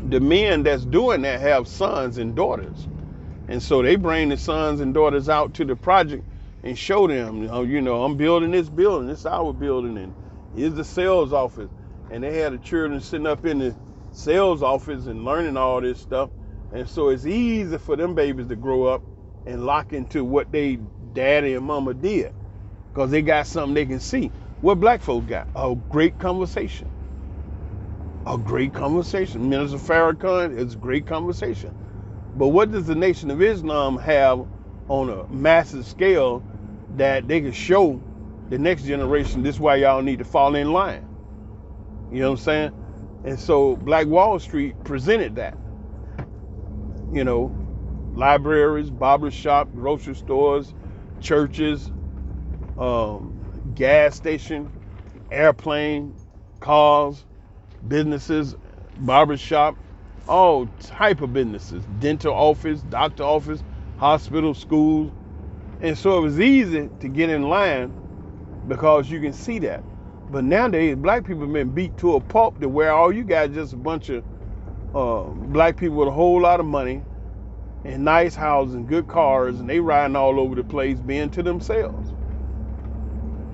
The men that's doing that have sons and daughters. And so they bring the sons and daughters out to the project and show them, I'm building this building, this is our building, and here's the sales office. And they had the children sitting up in the sales office and learning all this stuff. And so it's easy for them babies to grow up and lock into what they daddy and mama did, because they got something they can see. What black folks got? A great conversation. A great conversation. Minister Farrakhan, it's a great conversation. But what does the Nation of Islam have on a massive scale that they can show the next generation, this is why y'all need to fall in line? You know what I'm saying? And so Black Wall Street presented that. Libraries, barber shop, grocery stores, churches, gas station, airplane, cars, businesses, barber shop, all type of businesses, dental office, doctor office, hospital, schools. And so it was easy to get in line because you can see that. But nowadays, black people have been beat to a pulp to where all you got is just a bunch of black people with a whole lot of money and nice houses and good cars, and they riding all over the place being to themselves.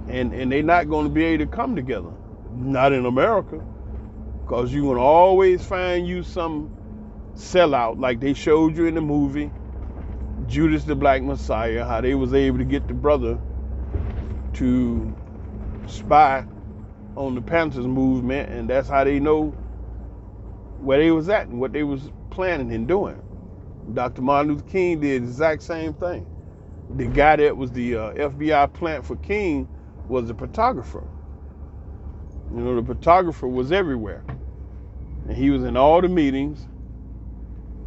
And they're not going to be able to come together. Not in America. Because you're going to always find you some sellout, like they showed you in the movie, Judas the Black Messiah, how they was able to get the brother to spy on the Panthers movement, and that's how they know where they was at and what they was planning and doing. Dr. Martin Luther King did the exact same thing. The guy that was the FBI plant for King was a photographer. The photographer was everywhere. And he was in all the meetings,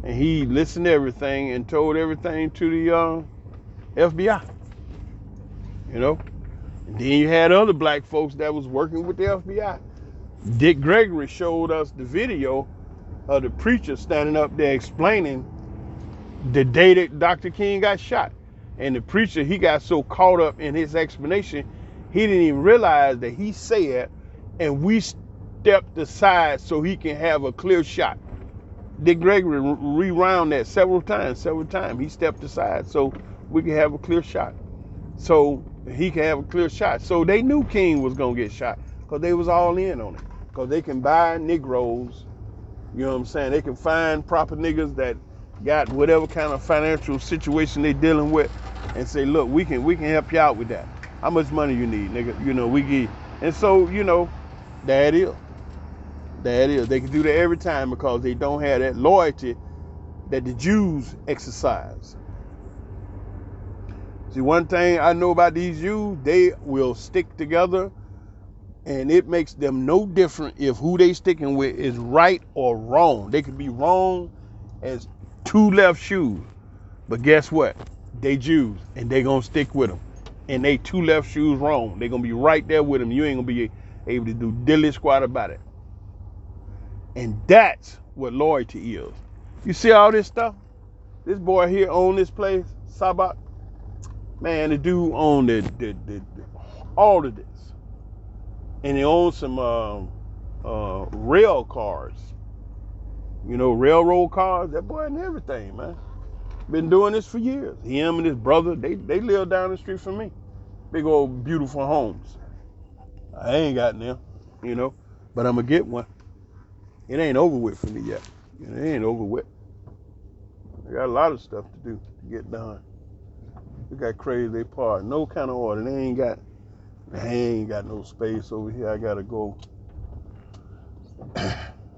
and he listened to everything and told everything to the FBI. And then you had other black folks that was working with the FBI. Dick Gregory showed us the video of the preacher standing up there explaining the day that Dr. King got shot. And the preacher, he got so caught up in his explanation, he didn't even realize that he said, and we stepped aside so he can have a clear shot. Dick Gregory rewound that several times. He stepped aside so we can have a clear shot. So he can have a clear shot. So they knew King was going to get shot because they was all in on it. Because they can buy Negroes, They can find proper niggas that got whatever kind of financial situation they dealing with and say, look, we can help you out with that. How much money you need, nigga? We give. And so, that is. They can do that every time because they don't have that loyalty that the Jews exercise. See, one thing I know about these Jews, they will stick together, and it makes them no different if who they sticking with is right or wrong. They could be wrong as two left shoes, but guess what? They Jews, and they gonna stick with them. And they two left shoes wrong. They gonna be right there with them. You ain't gonna be able to do diddly squat about it. And that's what loyalty is. You see all this stuff? This boy here own this place, Sabak. Man, the dude owned all of this. And he owned some rail cars. You know, railroad cars. That boy and everything, man. Been doing this for years. Him and his brother, they live down the street from me. Big old beautiful homes. I ain't got them, you know, but I'm gonna get one. It ain't over with for me yet. It ain't over with. I got a lot of stuff to do to get done. We got crazy part, no kind of order. They ain't got no space over here. I gotta go.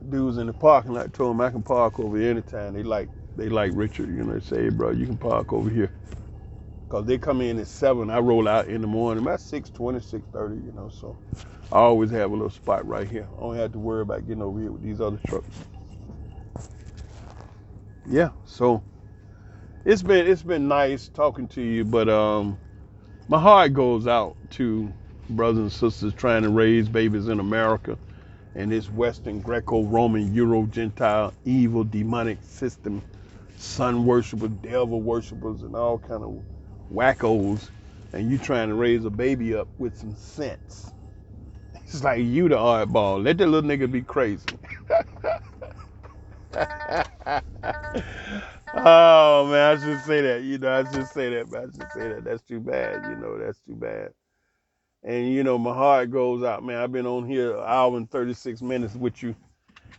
Dudes in the parking lot told them I can park over here anytime. They like Richard, you know. They say, hey, bro, you can park over here. Cause they come in at 7. I roll out in the morning about 6:20, 6:30, you know. So I always have a little spot right here. I don't have to worry about getting over here with these other trucks. Yeah. So it's been nice talking to you, but my heart goes out to brothers and sisters trying to raise babies in America and this Western Greco-Roman Euro-Gentile evil demonic system, sun worshipers, devil worshipers, and all kind of wackos, and you trying to raise a baby up with some sense. It's like you the oddball. Let that little nigga be crazy. Oh man, I should say that. You know, I should say that. I should say that. That's too bad. You know, that's too bad. And you know, my heart goes out, man. I've been on here 1 hour and 36 minutes with you,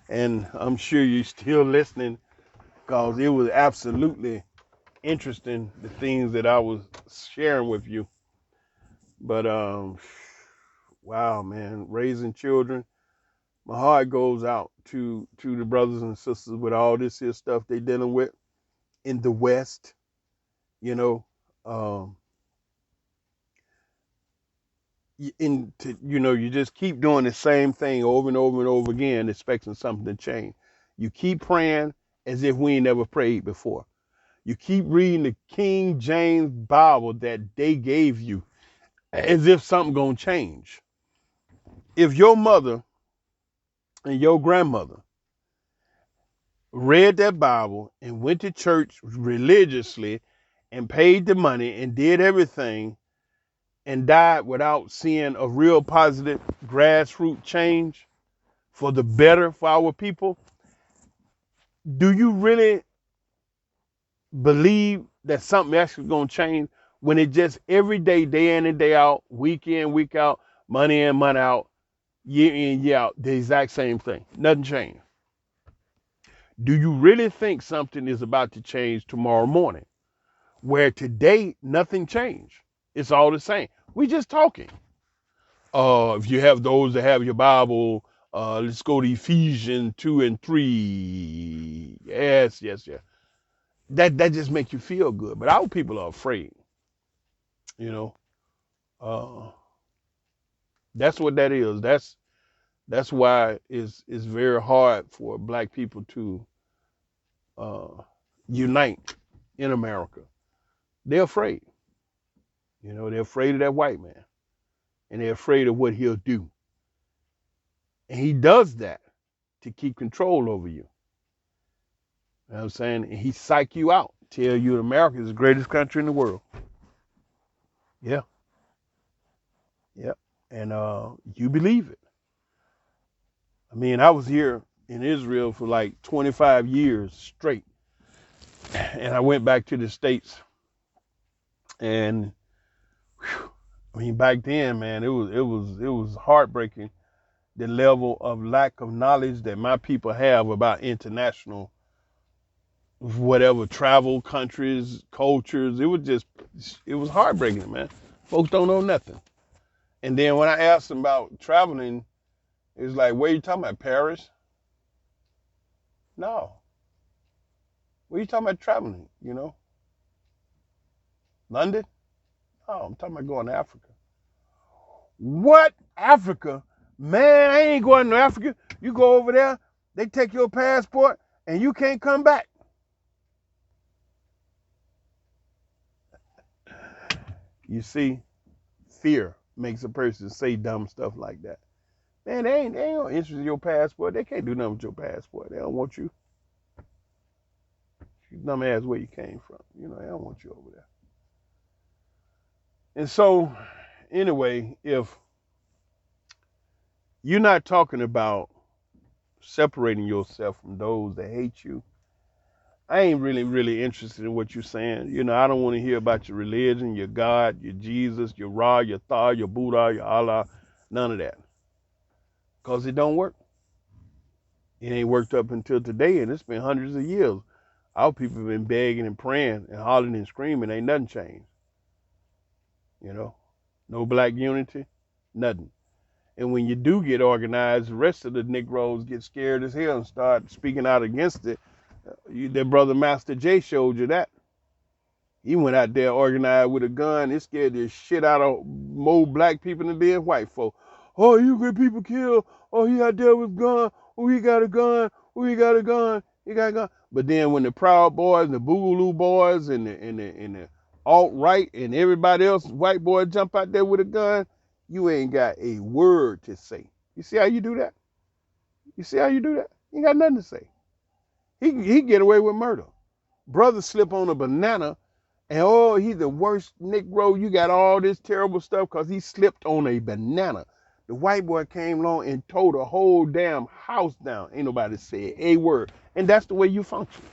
and I'm sure you're still listening because it was absolutely interesting the things that I was sharing with you. But wow, man, raising children, my heart goes out to the brothers and sisters with all this here stuff they dealing with in the West. You know, um, you just keep doing the same thing over and over and over again, expecting something to change. You keep praying as if we ain't never prayed before. You keep reading the King James Bible that they gave you as if something gonna change. If your mother and your grandmother read that Bible and went to church religiously and paid the money and did everything and died without seeing a real positive grassroots change for the better for our people, do you really believe that something actually going to change when it just every day in and day out, week in, week out, money in, money out, year in, year out, the exact same thing? Nothing changed. Do you really think something is about to change tomorrow morning? Where today nothing changed. It's all the same. We just talking. If you have those that have your Bible, let's go to Ephesians 2 and 3. Yes, yes, yes. That just makes you feel good. But our people are afraid, you know. Uh, that's what that is. That's why it's very hard for black people to uh, unite in America. They're afraid. You know, they're afraid of that white man. And they're afraid of what he'll do. And he does that to keep control over you. You know what I'm saying? And he psych you out, tell you America is the greatest country in the world. Yeah, yeah. And you believe it. I mean, I was here in Israel for like 25 years straight. And I went back to the States. And whew, I mean, back then, man, it was heartbreaking the level of lack of knowledge that my people have about international whatever travel, countries, cultures. It was heartbreaking, man. Folks don't know nothing. And then when I asked them about traveling, it was like, where you talking about, Paris? No. What are you talking about traveling, you know? London? No, I'm talking about going to Africa. What? Africa? Man, I ain't going to Africa. You go over there, they take your passport, and you can't come back. You see, fear makes a person say dumb stuff like that. Man, they ain't no interest in your passport. They can't do nothing with your passport. They don't want you. You dumb ass where you came from. You know, they don't want you over there. And so, anyway, if you're not talking about separating yourself from those that hate you, I ain't really interested in what you're saying. I don't want to hear about your religion, your God, your Jesus, your Ra, your Tha, your Buddha, your Allah, none of that. Because it don't work. It ain't worked up until today, and it's been hundreds of years. Our people have been begging and praying and hollering and screaming. Ain't nothing changed. No black unity, nothing. And when you do get organized, the rest of the Negroes get scared as hell and start speaking out against it. Their brother Master J showed you that. He went out there organized with a gun. It scared the shit out of more black people than did white folk. Oh, you get people killed. Oh, he out there with a gun. Oh, he got a gun. Oh, he got a gun. He got a gun. But then when the Proud Boys, the Boogaloo Boys, and the alt-right and everybody else, white boy jump out there with a gun, you ain't got a word to say. You see how you do that? You see how you do that? You ain't got nothing to say. He get away with murder. Brother slip on a banana, and oh, he's the worst Negro. You got all this terrible stuff because he slipped on a banana. The white boy came along and tore the whole damn house down. Ain't nobody said a word. And that's the way you function.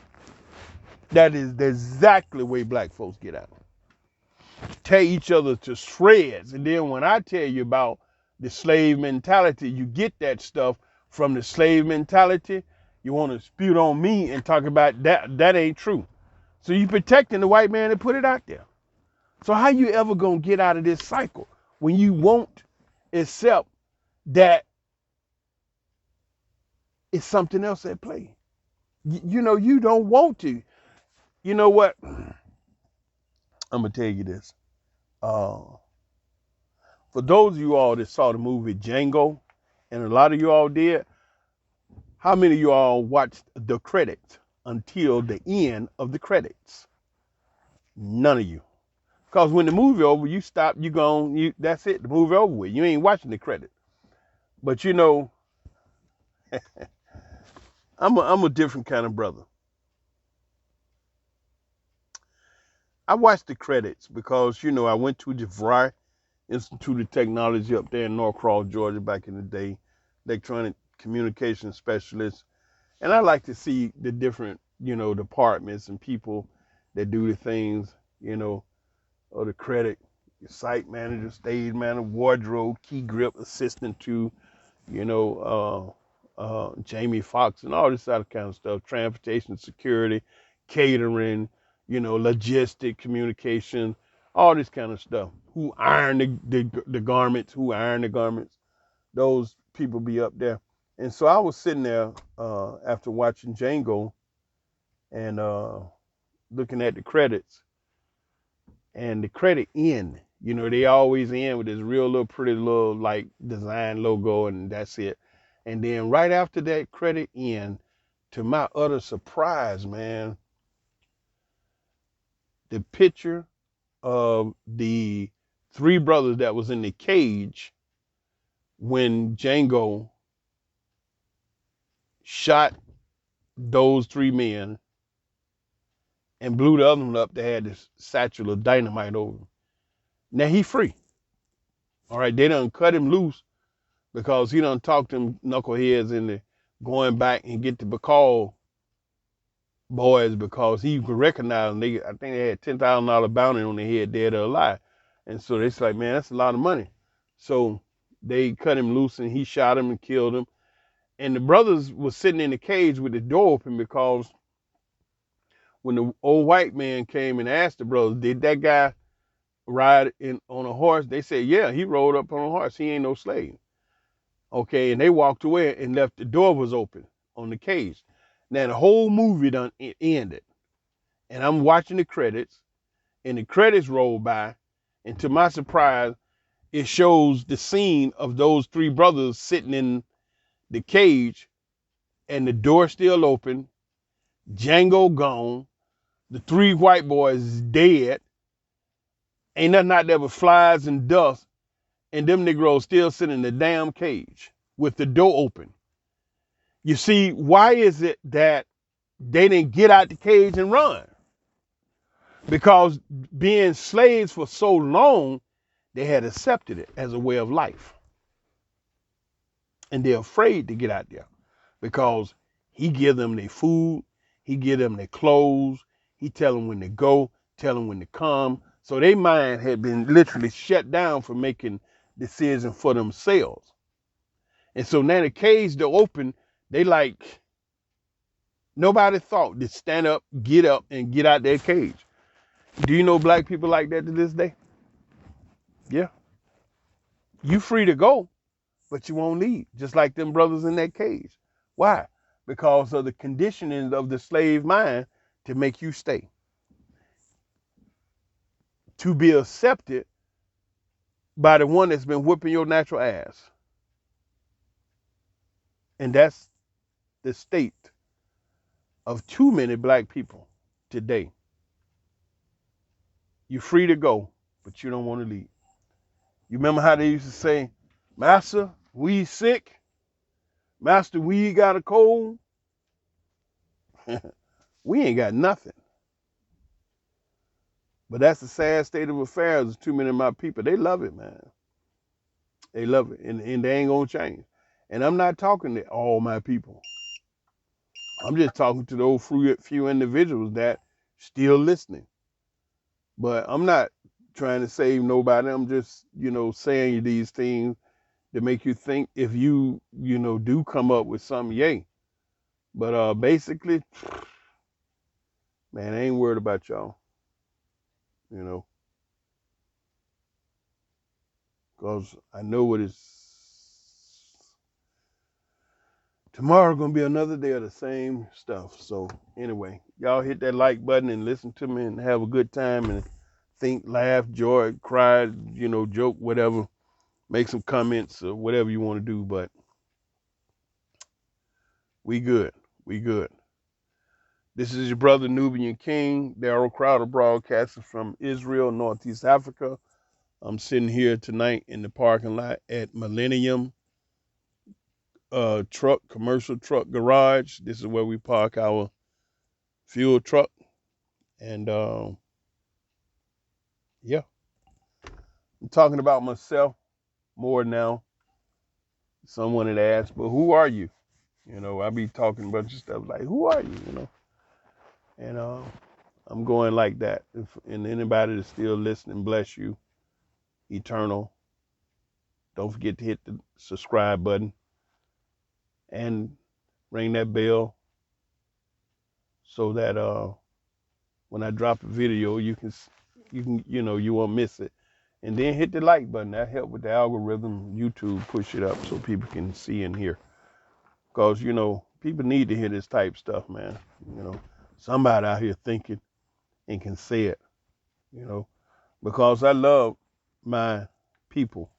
That is exactly the way black folks get out. Tear each other to shreds. And then when I tell you about the slave mentality, you get that stuff from the slave mentality. You want to spit on me and talk about that. That ain't true. So you protecting the white man and put it out there. So how you ever gonna get out of this cycle when you won't accept that it's something else at play? You don't want to. You know what? I'm gonna tell you this. For those of you all that saw the movie Django, and a lot of you all did, how many of you all watched the credits until the end of the credits? None of you. Because when the movie over, you stop, that's it, the movie over with. You ain't watching the credit. But I'm a different kind of brother. I watched the credits because, I went to DeVry Institute of Technology up there in Norcross, Georgia back in the day, electronic communication specialist. And I like to see the different, departments and people that do the things, or the credit, site manager, stage manager, wardrobe, key grip, assistant to, Jamie Foxx and all this other kind of stuff, transportation security, catering, logistic communication, all this kind of stuff. Who iron the garments, those people be up there. And so I was sitting there after watching Django and looking at the credits, and the credit end. They always end with this real little pretty little like design logo, and that's it. And then right after that credit end, to my utter surprise, man, the picture of the three brothers that was in the cage when Django shot those three men and blew the other one up. They had this satchel of dynamite over him. Now he free. All right, they done cut him loose because he done talked them knuckleheads into going back and get the Bacall boys because he could recognize them. I think they had $10,000 bounty on their head, dead or alive. And so it's like, man, that's a lot of money. So they cut him loose and he shot him and killed him. And the brothers was sitting in the cage with the door open because when the old white man came and asked the brothers, did that guy ride on a horse? They said, yeah, he rode up on a horse. He ain't no slave. Okay, and they walked away and left the door was open on the cage. Now the whole movie done ended. And I'm watching the credits, and the credits roll by, and to my surprise, it shows the scene of those three brothers sitting in the cage, and the door still open, Django gone, the three white boys dead, ain't nothing out there but flies and dust, and them Negroes still sitting in the damn cage with the door open. You see, why is it that they didn't get out the cage and run? Because being slaves for so long, They had accepted it as a way of life. And they're afraid to get out there because he give them their food, he give them their clothes, he tell them when to go, tell them when to come. So their mind had been literally shut down for making decisions for themselves. And so now the cage to open, they like nobody thought to stand up, and get out their cage. Do you know black people like that to this day? Yeah. You free to go, but you won't leave, just like them brothers in that cage. Why? Because of the conditioning of the slave mind to make you stay, to be accepted by the one that's been whipping your natural ass. And that's the state of too many black people today. You're free to go, but you don't want to leave. You remember how they used to say, Master, we sick? Master, we got a cold? We ain't got nothing. But that's the sad state of affairs. Too many of my people, they love it, man. They love it, and they ain't gonna change. And I'm not talking to all my people. I'm just talking to those few individuals that still listening. But I'm not trying to save nobody. I'm just, saying these things to make you think if you do come up with something, yay. But basically, man, I ain't worried about y'all, you know, because I know what tomorrow gonna be another day of the same stuff. So anyway, y'all hit that like button and listen to me and have a good time and think, laugh, joy, cry, joke, whatever. Make some comments or whatever you want to do, but we good. We good. This is your brother Nubian King, Daryl Crowder, broadcasting from Israel, Northeast Africa. I'm sitting here tonight in the parking lot at Millennium commercial truck garage. This is where we park our fuel truck. And yeah, I'm talking about myself more now. Someone had asked, but who are you? I be talking a bunch of stuff like, who are you? And I'm going like that. And anybody that's still listening, bless you. Eternal. Don't forget to hit the subscribe button and ring that bell so that when I drop a video, you won't miss it. And then hit the like button. That help with the algorithm. YouTube push it up so people can see and hear. Because, people need to hear this type stuff, man. Somebody out here thinking and can say it, because I love my people.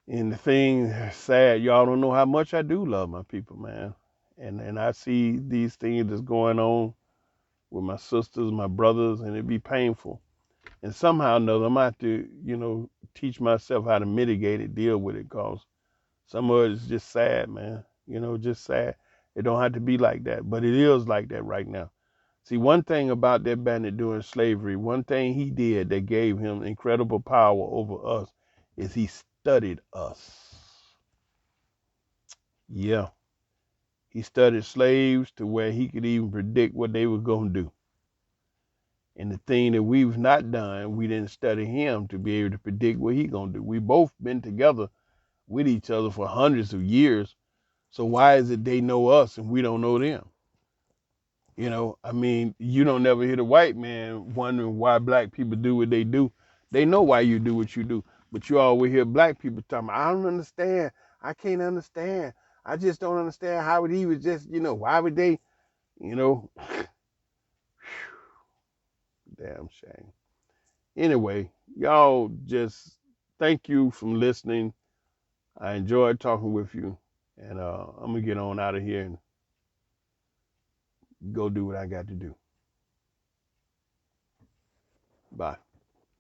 And the thing that's sad, y'all don't know how much I do love my people, man. And I see these things that's going on with my sisters, my brothers, and it'd be painful. And somehow or another, I'm have to, teach myself how to mitigate it, deal with it, because some of it is just sad, man. Just sad. It don't have to be like that, but it is like that right now. See, one thing about that bandit during slavery, one thing he did that gave him incredible power over us is he studied us. Yeah. He studied slaves to where he could even predict what they were going to do. And the thing that we've not done, we didn't study him to be able to predict what he going to do. We both been together with each other for hundreds of years. So why is it they know us and we don't know them? You don't never hear the white man wondering why black people do what they do. They know why you do what you do. But you always hear black people talking, I don't understand. I can't understand. I just don't understand how he was just, why would they, you know, damn shame. Anyway, y'all just thank you for listening. I enjoyed talking with you. And I'm going to get on out of here and go do what I got to do. Bye.